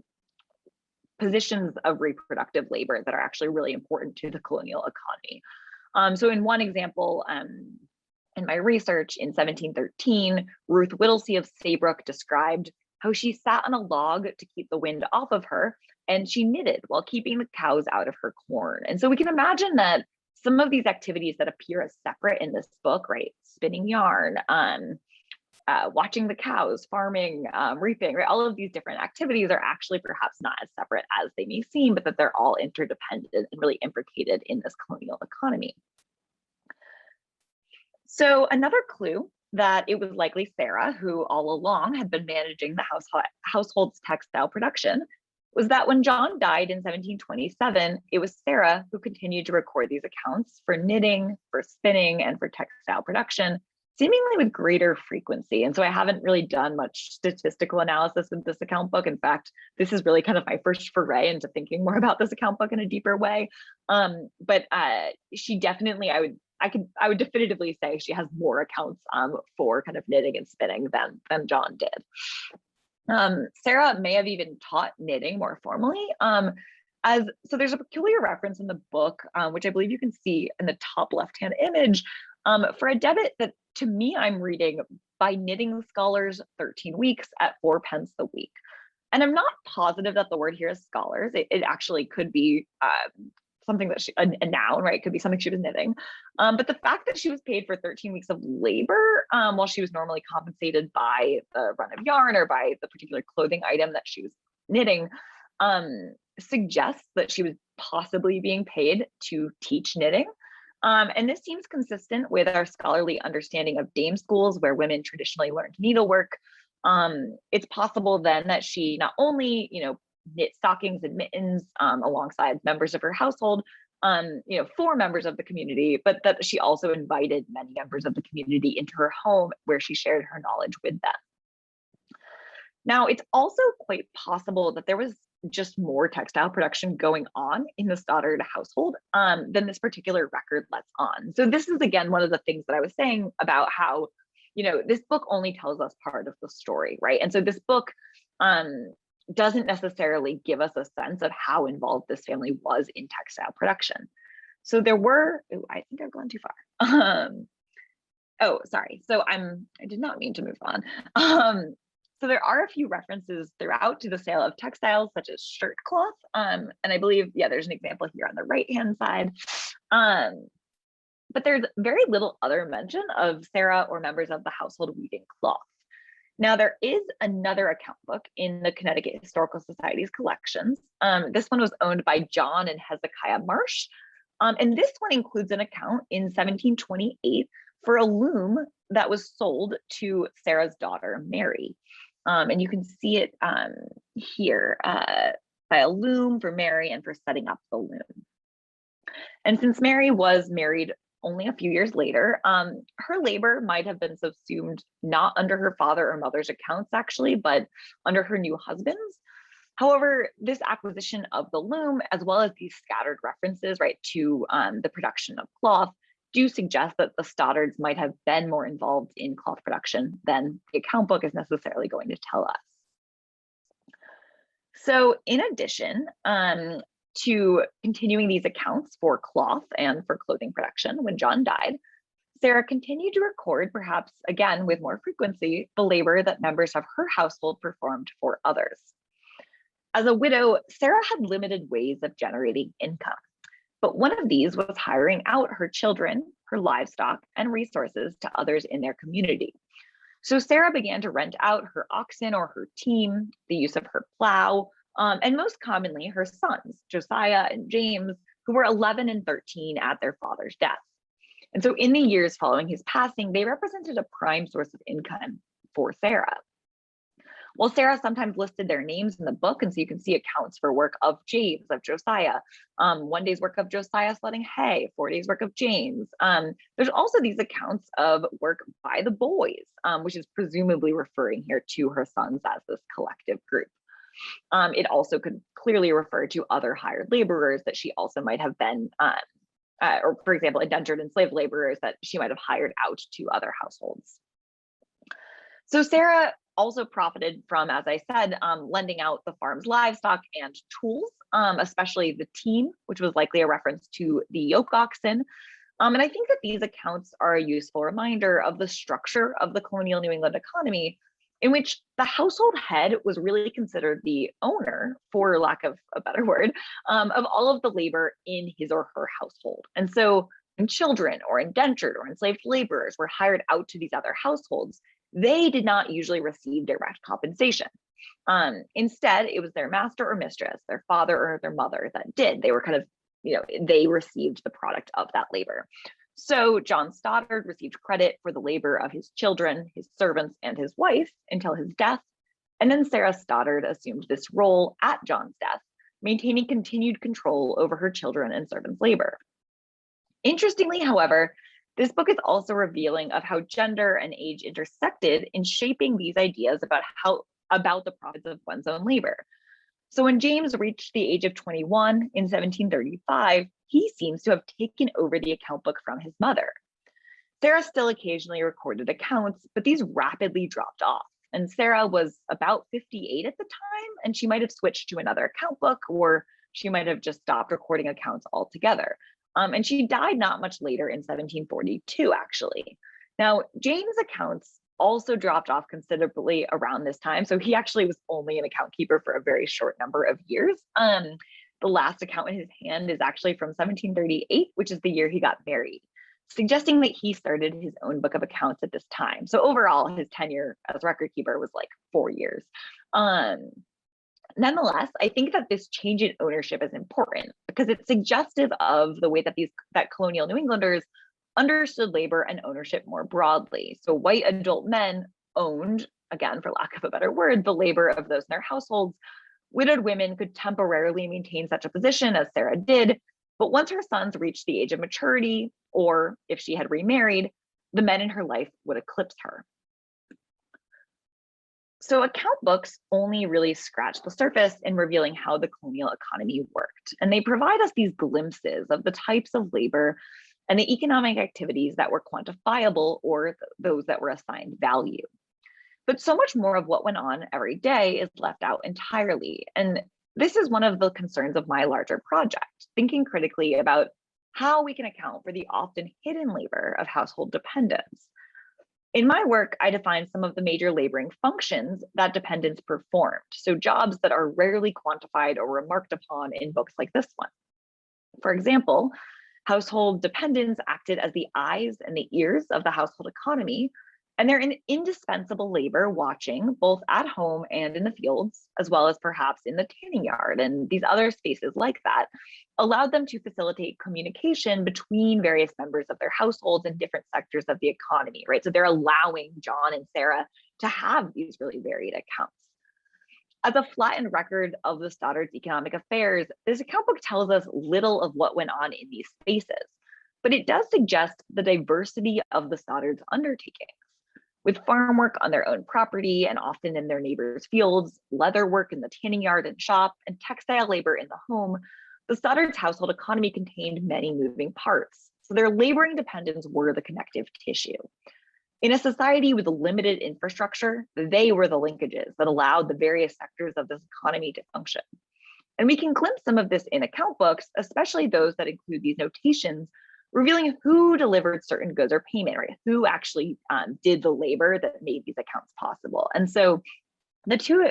positions of reproductive labor that are actually really important to the colonial economy. So in one example, in my research in 1713, Ruth Whittlesey of Saybrook described how she sat on a log to keep the wind off of her, and she knitted while keeping the cows out of her corn. And so we can imagine that some of these activities that appear as separate in this book, right? Spinning yarn, watching the cows, farming, reaping, right? All of these different activities are actually perhaps not as separate as they may seem, but that they're all interdependent and really imbricated in this colonial economy. So another clue that it was likely Sarah who all along had been managing the household's textile production was that when John died in 1727, it was Sarah who continued to record these accounts for knitting, for spinning, and for textile production, seemingly with greater frequency. And so I haven't really done much statistical analysis of this account book. In fact, this is really kind of my first foray into thinking more about this account book in a deeper way. But she definitely, I would definitively say she has more accounts for kind of knitting and spinning than John did. Sarah may have even taught knitting more formally. So there's a peculiar reference in the book, which I believe you can see in the top left-hand image, for a debit that to me I'm reading by knitting scholars 13 weeks at 4 pence a week. And I'm not positive that the word here is scholars. It actually could be something that a noun, right? It could be something she was knitting. But the fact that she was paid for 13 weeks of labor while she was normally compensated by the run of yarn or by the particular clothing item that she was knitting suggests that she was possibly being paid to teach knitting. And this seems consistent with our scholarly understanding of dame schools where women traditionally learned needlework. It's possible then that she not only, knit stockings and mittens alongside members of her household, for members of the community, but that she also invited many members of the community into her home where she shared her knowledge with them. Now, it's also quite possible that there was just more textile production going on in the Stoddard household than this particular record lets on. So this is, again, one of the things that I was saying about how, this book only tells us part of the story, right? And so this book doesn't necessarily give us a sense of how involved this family was in textile production. So there were, I think I've gone too far. Oh, sorry. So I did not mean to move on. So there are a few references throughout to the sale of textiles such as shirt cloth. And I believe, yeah, there's an example here on the right-hand side. But there's very little other mention of Sarah or members of the household weaving cloth. Now, there is another account book in the Connecticut Historical Society's collections. This one was owned by John and Hezekiah Marsh. And this one includes an account in 1728 for a loom that was sold to Sarah's daughter, Mary. And you can see it here, by a loom for Mary and for setting up the loom. And since Mary was married only a few years later, her labor might have been subsumed not under her father or mother's accounts actually, but under her new husband's. However, this acquisition of the loom, as well as these scattered references, right, to the production of cloth, do suggest that the Stoddards might have been more involved in cloth production than the account book is necessarily going to tell us. So in addition to continuing these accounts for cloth and for clothing production, when John died, Sarah continued to record, perhaps again with more frequency, the labor that members of her household performed for others. As a widow, Sarah had limited ways of generating income, but one of these was hiring out her children, her livestock, and resources to others in their community. So Sarah began to rent out her oxen or her team, the use of her plow, and most commonly her sons, Josiah and James, who were 11 and 13 at their father's death. And so in the years following his passing, they represented a prime source of income for Sarah. While Sarah sometimes listed their names in the book, and so you can see accounts for work of James, of Josiah, 1 day's work of Josiah sledding hay, 4 days work of James. There's also these accounts of work by the boys, which is presumably referring here to her sons as this collective group. It also could clearly refer to other hired laborers that she also might have been, or for example, indentured and slave laborers that she might have hired out to other households. So Sarah also profited from, as I said, lending out the farm's livestock and tools, especially the team, which was likely a reference to the yoke oxen. And I think that these accounts are a useful reminder of the structure of the colonial New England economy, in which the household head was really considered the owner, for lack of a better word, of all of the labor in his or her household. And so when children or indentured or enslaved laborers were hired out to these other households, they did not usually receive direct compensation. Instead, it was their master or mistress, their father or their mother that did. They were kind of, they received the product of that labor. So John Stoddard received credit for the labor of his children, his servants, and his wife until his death. And then Sarah Stoddard assumed this role at John's death, maintaining continued control over her children and servants' labor. Interestingly, however, this book is also revealing of how gender and age intersected in shaping these ideas about the profits of one's own labor. So when James reached the age of 21 in 1735, he seems to have taken over the account book from his mother. Sarah still occasionally recorded accounts, but these rapidly dropped off. And Sarah was about 58 at the time, and she might have switched to another account book, or she might have just stopped recording accounts altogether. And she died not much later in 1742, actually. Now, James' accounts also dropped off considerably around this time. So he actually was only an account keeper for a very short number of years. The last account in his hand is actually from 1738, which is the year he got married, suggesting that he started his own book of accounts at this time. So overall, his tenure as record keeper was like 4 years. Nonetheless, I think that this change in ownership is important because it's suggestive of the way that colonial New Englanders understood labor and ownership more broadly. So white adult men owned, again, for lack of a better word, the labor of those in their households. Widowed women could temporarily maintain such a position, as Sarah did, but once her sons reached the age of maturity, or if she had remarried, the men in her life would eclipse her. So account books only really scratch the surface in revealing how the colonial economy worked. And they provide us these glimpses of the types of labor and the economic activities that were quantifiable or those that were assigned value. But so much more of what went on every day is left out entirely. And this is one of the concerns of my larger project, thinking critically about how we can account for the often hidden labor of household dependents. In my work, I define some of the major laboring functions that dependents performed, so jobs that are rarely quantified or remarked upon in books like this one. For example, household dependents acted as the eyes and the ears of the household economy, and they're an indispensable labor watching both at home and in the fields, as well as perhaps in the tanning yard and these other spaces like that, allowed them to facilitate communication between various members of their households in different sectors of the economy, right? So they're allowing John and Sarah to have these really varied accounts. As a flattened record of the Stoddard's economic affairs, this account book tells us little of what went on in these spaces, but it does suggest the diversity of the Stoddard's undertakings. With farm work on their own property and often in their neighbors' fields, leather work in the tanning yard and shop, and textile labor in the home, the Stoddard's household economy contained many moving parts. So their laboring dependents were the connective tissue. In a society with limited infrastructure, they were the linkages that allowed the various sectors of this economy to function. And we can glimpse some of this in account books, especially those that include these notations, revealing who delivered certain goods or payment, right? Who actually did the labor that made these accounts possible. And so the two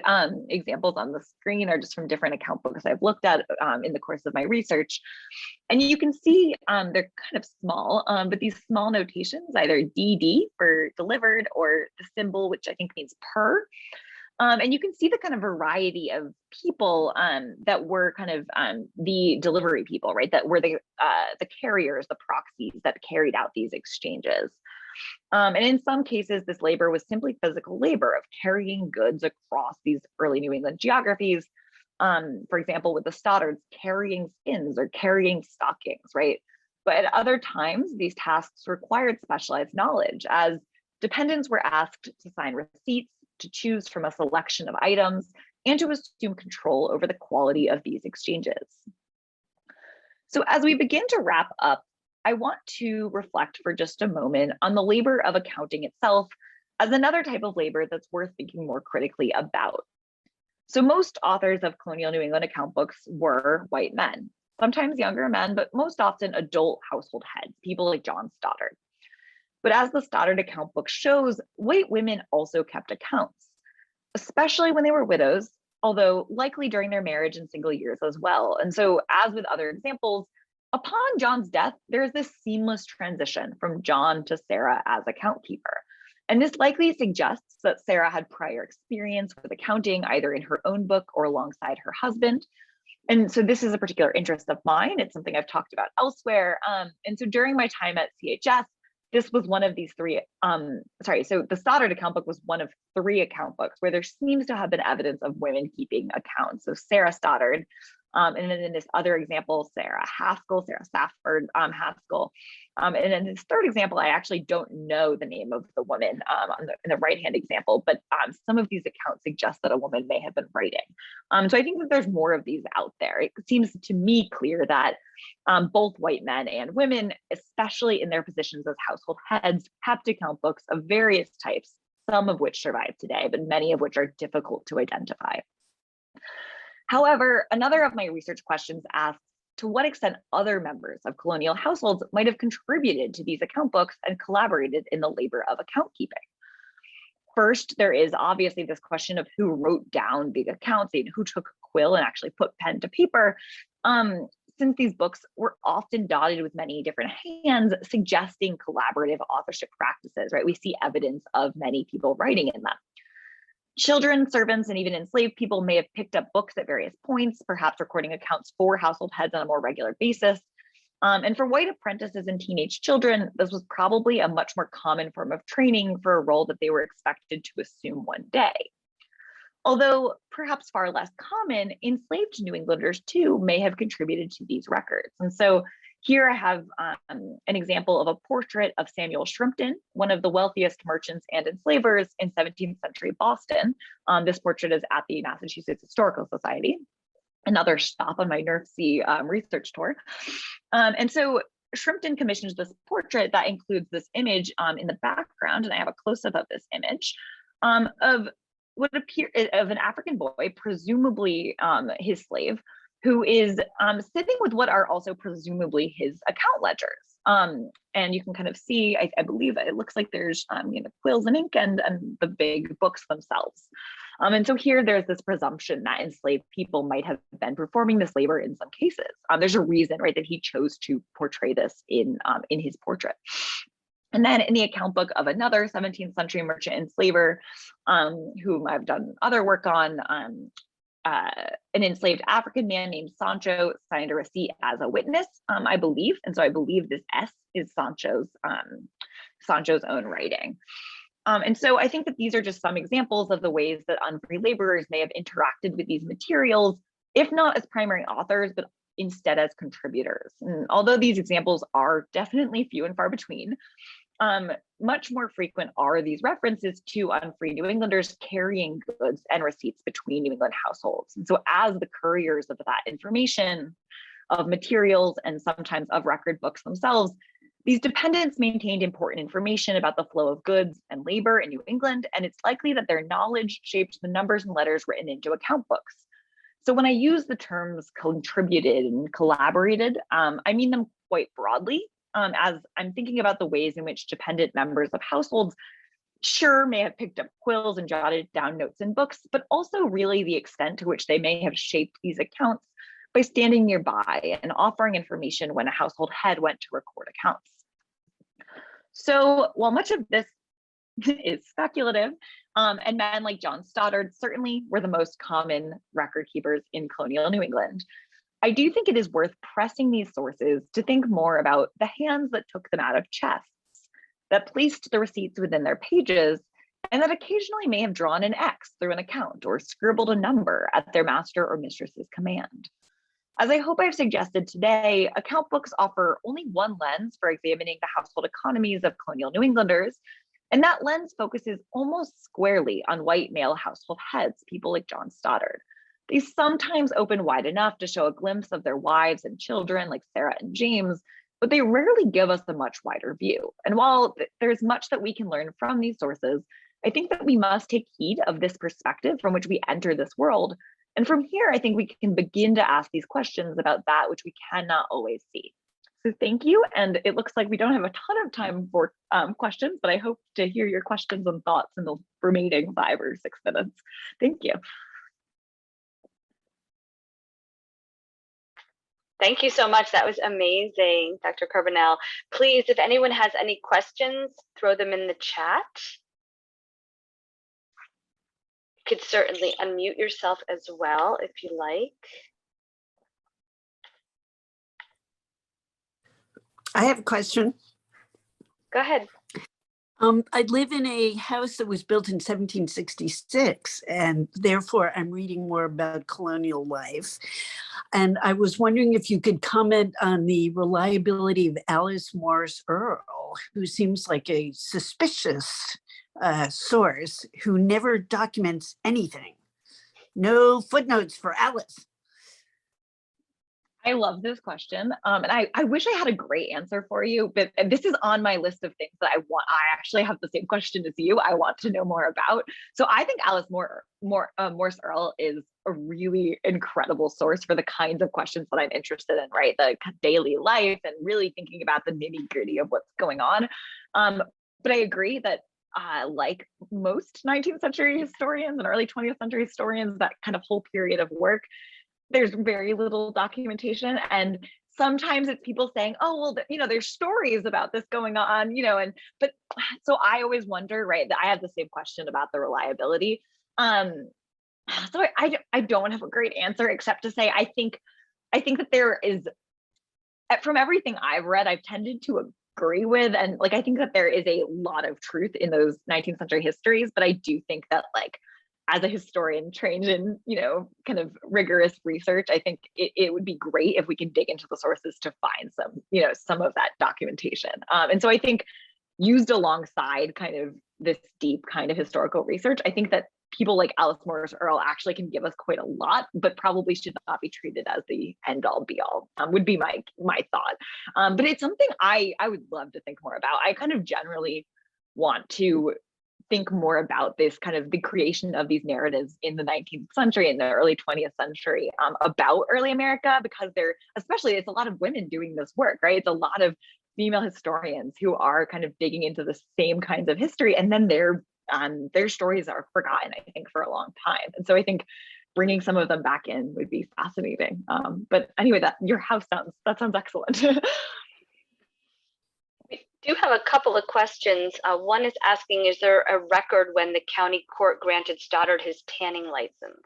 examples on the screen are just from different account books I've looked at in the course of my research. And you can see they're kind of small, but these small notations, either DD for delivered or the symbol, which I think means per. And you can see the kind of variety of people that were kind of the delivery people, right? That were the carriers, the proxies that carried out these exchanges. And in some cases, this labor was simply physical labor of carrying goods across these early New England geographies. For example, with the Stoddards, carrying skins or carrying stockings, right? But at other times, these tasks required specialized knowledge, as dependents were asked to sign receipts, to choose from a selection of items, and to assume control over the quality of these exchanges. So as we begin to wrap up, I want to reflect for just a moment on the labor of accounting itself as another type of labor that's worth thinking more critically about. So most authors of colonial New England account books were white men, sometimes younger men, but most often adult household heads, people like John Stoddard. But as the Stoddard account book shows, white women also kept accounts, especially when they were widows, although likely during their marriage and single years as well. And so, as with other examples, upon John's death, there's this seamless transition from John to Sarah as account keeper. And this likely suggests that Sarah had prior experience with accounting, either in her own book or alongside her husband. And so this is a particular interest of mine. It's something I've talked about elsewhere. And so during my time at CHS, this was one of these three, so the Stoddard account book was one of three account books where there seems to have been evidence of women keeping accounts. So Sarah Stoddard, and then in this other example, Sarah Safford Haskell. And in this third example, I actually don't know the name of the woman in the right-hand example, but some of these accounts suggest that a woman may have been writing. So I think that there's more of these out there. It seems to me clear that both white men and women, especially in their positions as household heads, kept account books of various types, some of which survive today, but many of which are difficult to identify. However, another of my research questions asks to what extent other members of colonial households might have contributed to these account books and collaborated in the labor of account keeping. First, there is obviously this question of who wrote down the accounts and who took a quill and actually put pen to paper. Since these books were often dotted with many different hands, suggesting collaborative authorship practices, right? We see evidence of many people writing in them. Children, servants, and even enslaved people may have picked up books at various points, perhaps recording accounts for household heads on a more regular basis. And for white apprentices and teenage children, this was probably a much more common form of training for a role that they were expected to assume one day. Although perhaps far less common, enslaved New Englanders too may have contributed to these records. And so here I have an example of a portrait of Samuel Shrimpton, one of the wealthiest merchants and enslavers in 17th century Boston. This portrait is at the Massachusetts Historical Society, another stop on my NERFC research tour. And so Shrimpton commissions this portrait that includes this image in the background, and I have a close-up of this image of what appears of an African boy, presumably his slave, who is sitting with what are also presumably his account ledgers. And you can kind of see, I believe it looks like there's quills and ink and the big books themselves. And so here there's this presumption that enslaved people might have been performing this labor in some cases. There's a reason, right, that he chose to portray this in his portrait. And then in the account book of another 17th century merchant enslaver, whom I've done other work on, an enslaved African man named Sancho signed a receipt as a witness, I believe. And so I believe this S is Sancho's own writing. And so I think that these are just some examples of the ways that unfree laborers may have interacted with these materials, if not as primary authors, but instead as contributors. And although these examples are definitely few and far between, much more frequent are these references to unfree New Englanders carrying goods and receipts between New England households. And so as the couriers of that information, of materials, and sometimes of record books themselves, these dependents maintained important information about the flow of goods and labor in New England, and it's likely that their knowledge shaped the numbers and letters written into account books. So when I use the terms contributed and collaborated, I mean them quite broadly, as I'm thinking about the ways in which dependent members of households sure may have picked up quills and jotted down notes in books, but also really the extent to which they may have shaped these accounts by standing nearby and offering information when a household head went to record accounts. So while much of this is speculative, and men like John Stoddard certainly were the most common record keepers in colonial New England, I do think it is worth pressing these sources to think more about the hands that took them out of chests, that placed the receipts within their pages, and that occasionally may have drawn an X through an account or scribbled a number at their master or mistress's command. As I hope I've suggested today, account books offer only one lens for examining the household economies of colonial New Englanders, and that lens focuses almost squarely on white male household heads, people like John Stoddard. They sometimes open wide enough to show a glimpse of their wives and children like Sarah and James, but they rarely give us a much wider view. And while there's much that we can learn from these sources, I think that we must take heed of this perspective from which we enter this world. And from here, I think we can begin to ask these questions about that which we cannot always see. So thank you. And it looks like we don't have a ton of time for questions, but I hope to hear your questions and thoughts in the remaining 5 or 6 minutes. Thank you. Thank you so much. That was amazing, Dr. Carbonell. Please, if anyone has any questions, throw them in the chat. You could certainly unmute yourself as well if you like. I have a question. Go ahead. I live in a house that was built in 1766, and therefore I'm reading more about colonial life. And I was wondering if you could comment on the reliability of Alice Morris Earle, who seems like a suspicious source who never documents anything. No footnotes for Alice. I love this question. And I wish I had a great answer for you, but this is on my list of things that I actually have the same question as you. I want to know more about. So I think Alice Morris Earle is a really incredible source for the kinds of questions that I'm interested in, right? The daily life and really thinking about the nitty gritty of what's going on. But I agree that like most 19th century historians and early 20th century historians, that kind of whole period of work, there's very little documentation, and sometimes it's people saying, oh, well, there's stories about this going on, but so I always wonder, right, that I have the same question about the reliability. So I don't have a great answer except to say, I think that there is, from everything I've read, I've tended to agree with, and I think that there is a lot of truth in those 19th century histories, but I do think that as a historian trained in, kind of rigorous research, I think it would be great if we could dig into the sources to find some of that documentation. And so I think used alongside kind of this deep kind of historical research, I think that people like Alice Morris Earle actually can give us quite a lot, but probably should not be treated as the end all be all, would be my thought. But it's something I would love to think more about. I kind of generally want to think more about this kind of the creation of these narratives in the 19th century and the early 20th century about early America, because it's a lot of women doing this work, right? It's a lot of female historians who are kind of digging into the same kinds of history, and then their stories are forgotten, I think, for a long time. And so I think bringing some of them back in would be fascinating. But anyway, your house sounds excellent. We do have a couple of questions. One is asking, is there a record when the county court granted Stoddard his tanning license?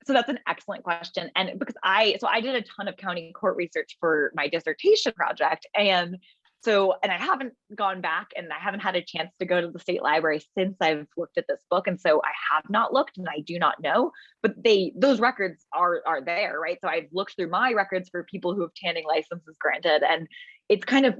So that's an excellent question. And because I did a ton of county court research for my dissertation project. And I haven't gone back, and I haven't had a chance to go to the state library since I've looked at this book. And so I have not looked, and I do not know, but those records are there, right? So I've looked through my records for people who have tanning licenses granted, and it's kind of,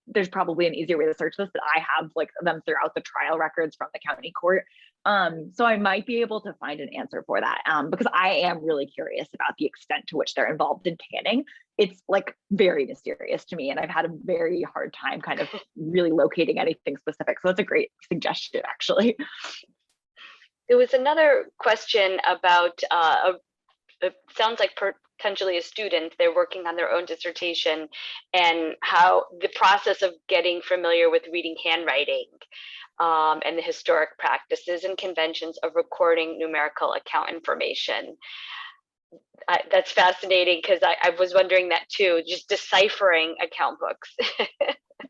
there's probably an easier way to search this, but I have like them throughout the trial records from the county court. So I might be able to find an answer for that, because I am really curious about the extent to which they're involved in tanning. It's like very mysterious to me, and I've had a very hard time kind of really locating anything specific. So that's a great suggestion, actually. There was another question about, it sounds like potentially a student, they're working on their own dissertation, and how the process of getting familiar with reading handwriting and the historic practices and conventions of recording numerical account information. That's fascinating, because I was wondering that too, just deciphering account books.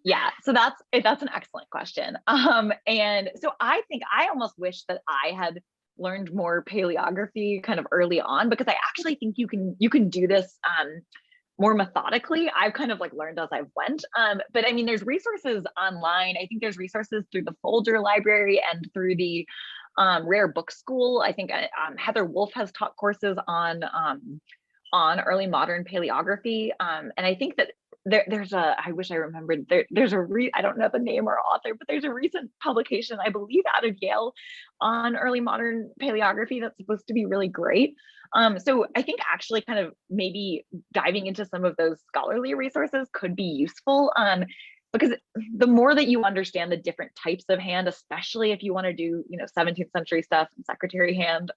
Yeah, so that's an excellent question. And so I think I almost wish that I had learned more paleography kind of early on, because I actually think you can do this more methodically. I've kind of like learned as I've went. But I mean, there's resources online. I think there's resources through the Folger Library and through the Rare Book School. I think Heather Wolf has taught courses on early modern paleography. And I think that there's I wish I remembered, there's I don't know the name or author, but there's a recent publication, I believe out of Yale, on early modern paleography that's supposed to be really great. So I think actually kind of maybe diving into some of those scholarly resources could be useful, because the more that you understand the different types of hand, especially if you want to do, 17th century stuff and secretary hand,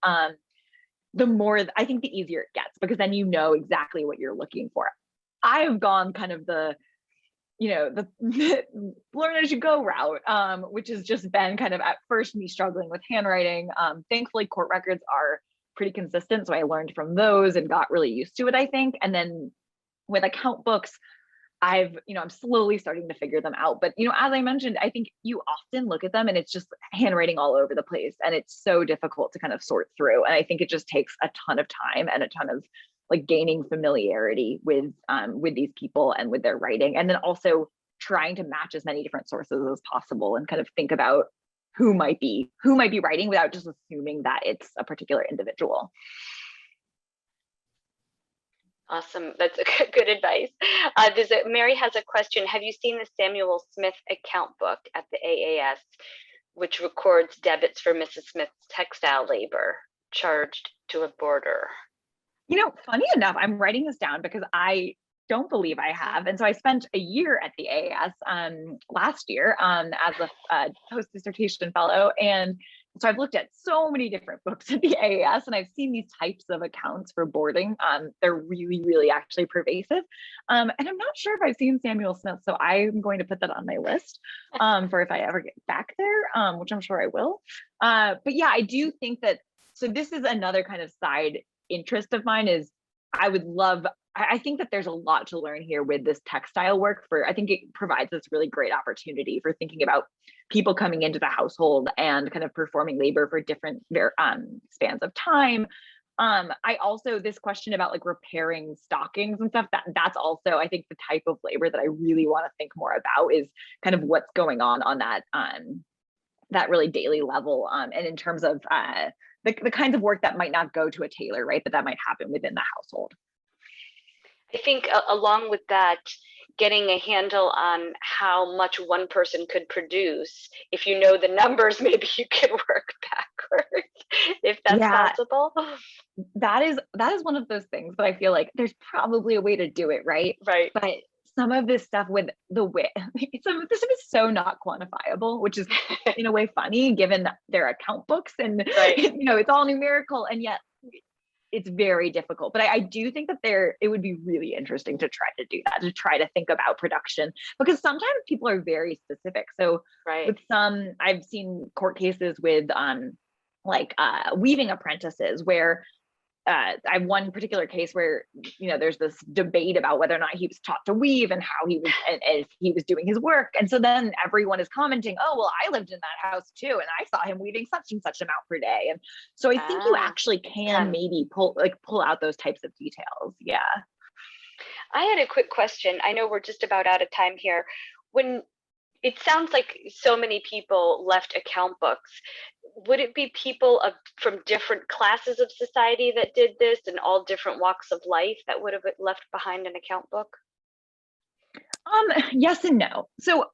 the more, I think the easier it gets, because then you know exactly what you're looking for. I have gone kind of the learn as you go route, which has just been kind of at first me struggling with handwriting. Thankfully, court records are pretty consistent, so I learned from those and got really used to it, I think. And then with account books, I'm slowly starting to figure them out. But, as I mentioned, I think you often look at them and it's just handwriting all over the place, and it's so difficult to kind of sort through. And I think it just takes a ton of time and a ton of like gaining familiarity with these people and with their writing, and then also trying to match as many different sources as possible and kind of think about who might be writing without just assuming that it's a particular individual. Awesome. That's good advice. Mary has a question. Have you seen the Samuel Smith account book at the AAS, which records debits for Mrs. Smith's textile labor charged to a boarder? Funny enough, I'm writing this down because I don't believe I have. And so I spent a year at the AAS last year as a post dissertation fellow. And so I've looked at so many different books at the AAS, and I've seen these types of accounts for boarding. They're really, really actually pervasive. And I'm not sure if I've seen Samuel Smith, so I'm going to put that on my list for if I ever get back there, which I'm sure I will. But yeah, I do think that, so this is another kind of side interest of mine, is I think that there's a lot to learn here with this textile work. I think it provides this really great opportunity for thinking about people coming into the household and kind of performing labor for different spans of time. I also, this question about like repairing stockings and stuff, that's also, I think, the type of labor that I really want to think more about, is kind of what's going on that really daily level. And in terms of the kinds of work that might not go to a tailor, right? But that might happen within the household. I think along with that, getting a handle on how much one person could produce, if you know the numbers, maybe you can work backwards, if that's possible. That is one of those things, but I feel like there's probably a way to do it, right? Right. But some of this stuff with the way, some of this stuff is so not quantifiable, which is in a way funny given their account books and, Right. it's all numerical, and yet it's very difficult. But I do think that it would be really interesting to try to do that, to try to think about production, because sometimes people are very specific. So Right. with some, I've seen court cases with weaving apprentices where I have one particular case where, there's this debate about whether or not he was taught to weave and how he was, and if he was doing his work. And so then everyone is commenting, oh, well, I lived in that house too, and I saw him weaving such and such amount per day. And so I think you actually can maybe pull out those types of details. Yeah. I had a quick question. I know we're just about out of time here. When it sounds like so many people left account books, would it be people from different classes of society that did this, and all different walks of life that would have left behind an account book? Yes and no. So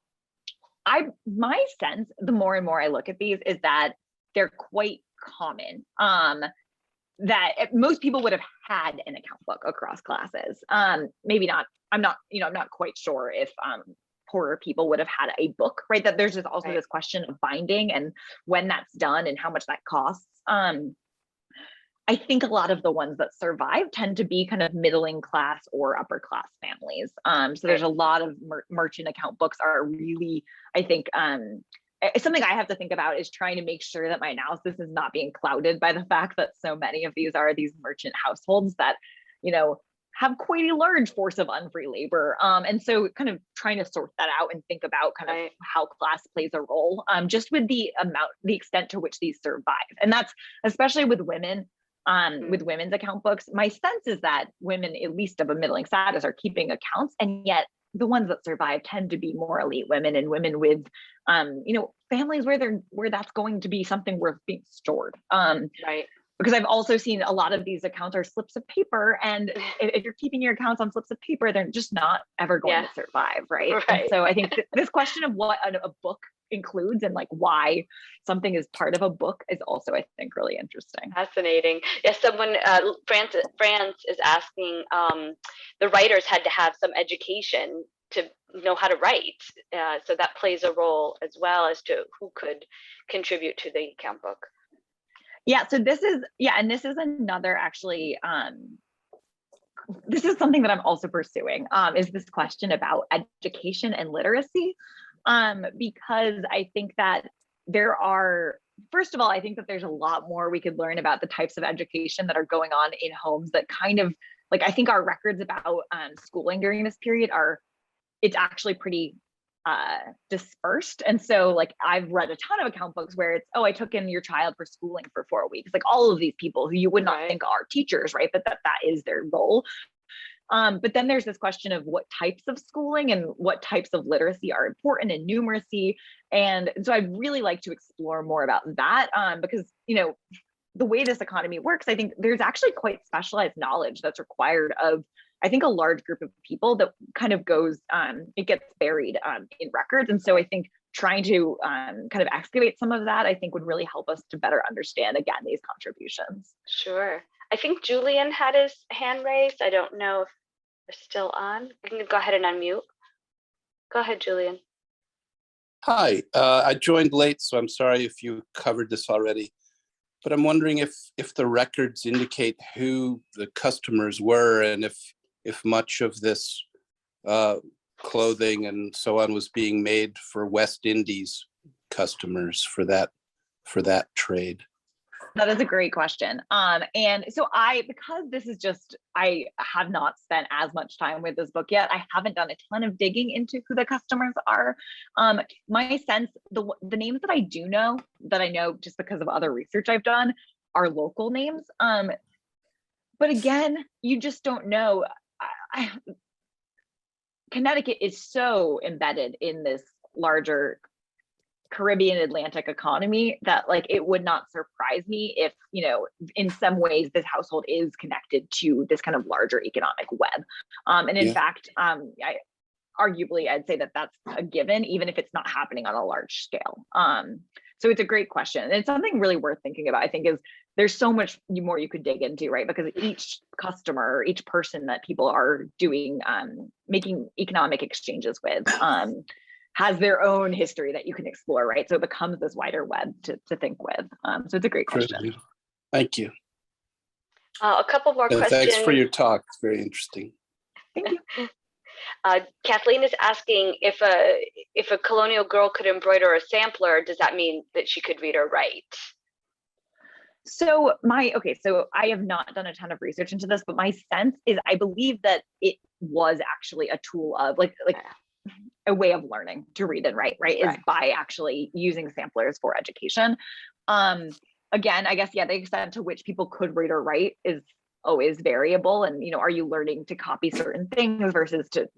my sense, the more and more I look at these, is that they're quite common. That most people would have had an account book across classes. Maybe not. I'm not quite sure if poorer people would have had a book, right? That there's just also this question of binding and when that's done and how much that costs. I think a lot of the ones that survive tend to be kind of middling class or upper class families. So there's a lot of merchant account books are really, I think, something I have to think about is trying to make sure that my analysis is not being clouded by the fact that so many of these are these merchant households that, have quite a large force of unfree labor. And so kind of trying to sort that out and think about kind of how class plays a role, just with the extent to which these survive. And that's especially with women, with women's account books. My sense is that women, at least of a middling status, are keeping accounts, and yet the ones that survive tend to be more elite women and women with, families where that's going to be something worth being stored. Right. Because I've also seen a lot of these accounts are slips of paper, and if you're keeping your accounts on slips of paper, they're just not ever going to survive, right? And so I think this question of what a book includes and like why something is part of a book is also, I think, really interesting. Fascinating. Yes, someone, France is asking, the writers had to have some education to know how to write, so that plays a role as well as to who could contribute to the account book. Yeah, so this is another actually, this is something that I'm also pursuing, is this question about education and literacy, because I think that first of all, I think that there's a lot more we could learn about the types of education that are going on in homes that kind of, like, I think our records about schooling during this period it's actually pretty dispersed. And so like I've read a ton of account books where it's, oh, I took in your child for schooling for 4 weeks, like all of these people who you would not think are teachers, right? But that is their role. But then there's this question of what types of schooling and what types of literacy are important in numeracy. And so I'd really like to explore more about that, because, the way this economy works, I think there's actually quite specialized knowledge that's required of, I think, a large group of people that kind of goes, it gets buried in records. And so I think trying to kind of excavate some of that, I think would really help us to better understand, again, these contributions. Sure. I think Julian had his hand raised. I don't know if they're still on. You can go ahead and unmute. Go ahead, Julian. Hi, I joined late, so I'm sorry if you covered this already. But I'm wondering if the records indicate who the customers were, and if much of this clothing and so on was being made for West Indies customers for that trade. That is a great question. And so because this is just, I have not spent as much time with this book yet. I haven't done a ton of digging into who the customers are. My sense, the names that I do know, that I know just because of other research I've done, are local names. But again, you just don't know. Connecticut is so embedded in this larger Caribbean Atlantic economy that, like, it would not surprise me if, in some ways this household is connected to this kind of larger economic web. And in fact, arguably, I'd say that that's a given, even if it's not happening on a large scale. So it's a great question. And it's something really worth thinking about, I think, is there's so much more you could dig into, right? Because each customer, each person that people are doing, making economic exchanges with, has their own history that you can explore, right? So it becomes this wider web to think with. So it's a great question. Thank you. A couple more questions. Thanks for your talk. It's very interesting. Thank you. Kathleen is asking if a colonial girl could embroider a sampler, does that mean that she could read or write? So I have not done a ton of research into this, but my sense is I believe that it was actually a tool of like a way of learning to read and write, right? Is by actually using samplers for education. Again, I guess, the extent to which people could read or write is always variable. And, are you learning to copy certain things versus to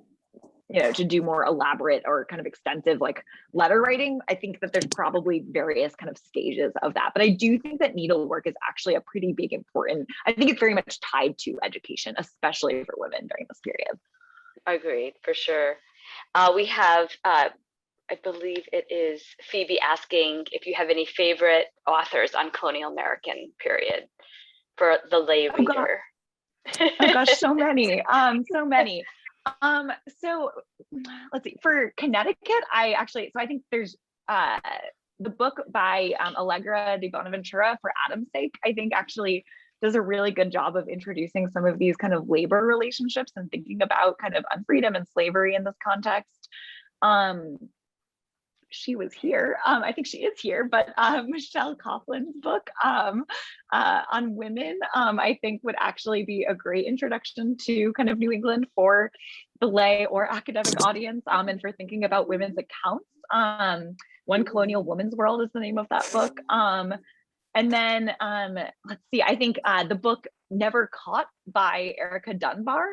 do more elaborate or kind of extensive like letter writing? I think that there's probably various kind of stages of that. But I do think that needlework is actually a pretty big important, I think it's very much tied to education, especially for women during this period. Agreed, for sure. We have, I believe it is Phoebe asking if you have any favorite authors on colonial American period for the lay reader. Oh gosh, so many, so many. So let's see, for Connecticut, I think there's the book by Allegra de Bonaventura, For Adam's Sake, I think actually does a really good job of introducing some of these kind of labor relationships and thinking about kind of unfreedom and slavery in this context. She was here, I think she is here, but Michelle Coughlin's book on women, I think would actually be a great introduction to kind of New England for the lay or academic audience, and for thinking about women's accounts. One Colonial Woman's World is the name of that book. And then let's see, I think the book Never Caught by Erica Dunbar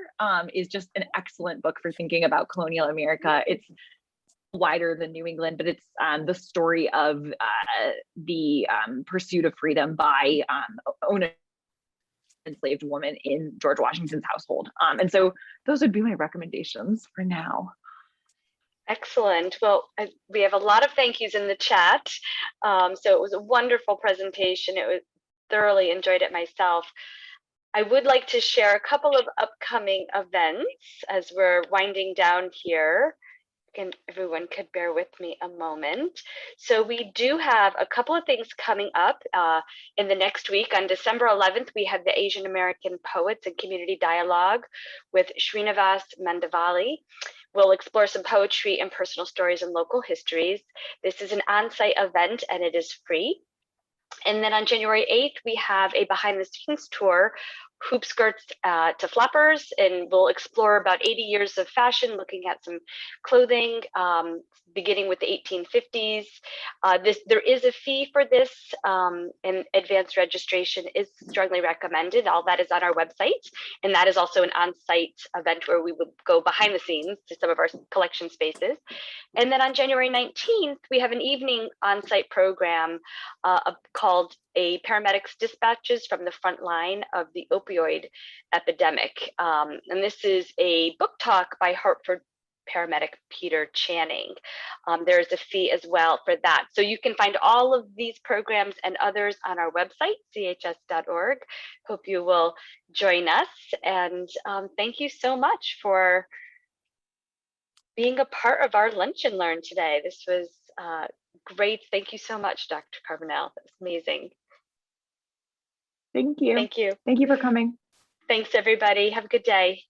is just an excellent book for thinking about colonial America. It's wider than New England, but it's the story of the pursuit of freedom by an enslaved woman in George Washington's household. And so those would be my recommendations for now. Excellent. Well, we have a lot of thank yous in the chat. So it was a wonderful presentation. It was thoroughly enjoyed it myself. I would like to share a couple of upcoming events as we're winding down here. And everyone could bear with me a moment. So we do have a couple of things coming up in the next week. On December 11th, we have the Asian American Poets and Community Dialogue with Srinivas Mandavali. We'll explore some poetry and personal stories and local histories. This is an on-site event and it is free. And then on January 8th, we have a behind the scenes tour, Hoop Skirts to Flappers, and we'll explore about 80 years of fashion, looking at some clothing, beginning with the 1850s. There is a fee for this, and advanced registration is strongly recommended. All that is on our website, and that is also an on-site event where we would go behind the scenes to some of our collection spaces. And then on January 19th, we have an evening on-site program called A Paramedic's Dispatches from the Front Line of the Opioid Epidemic. And this is a book talk by Hartford paramedic Peter Channing. There's a fee as well for that. So you can find all of these programs and others on our website, chs.org. Hope you will join us. And thank you so much for being a part of our Lunch and Learn today. This was great. Thank you so much, Dr. Carbonell. That's amazing. Thank you. Thank you. Thank you for coming. Thanks, everybody. Have a good day.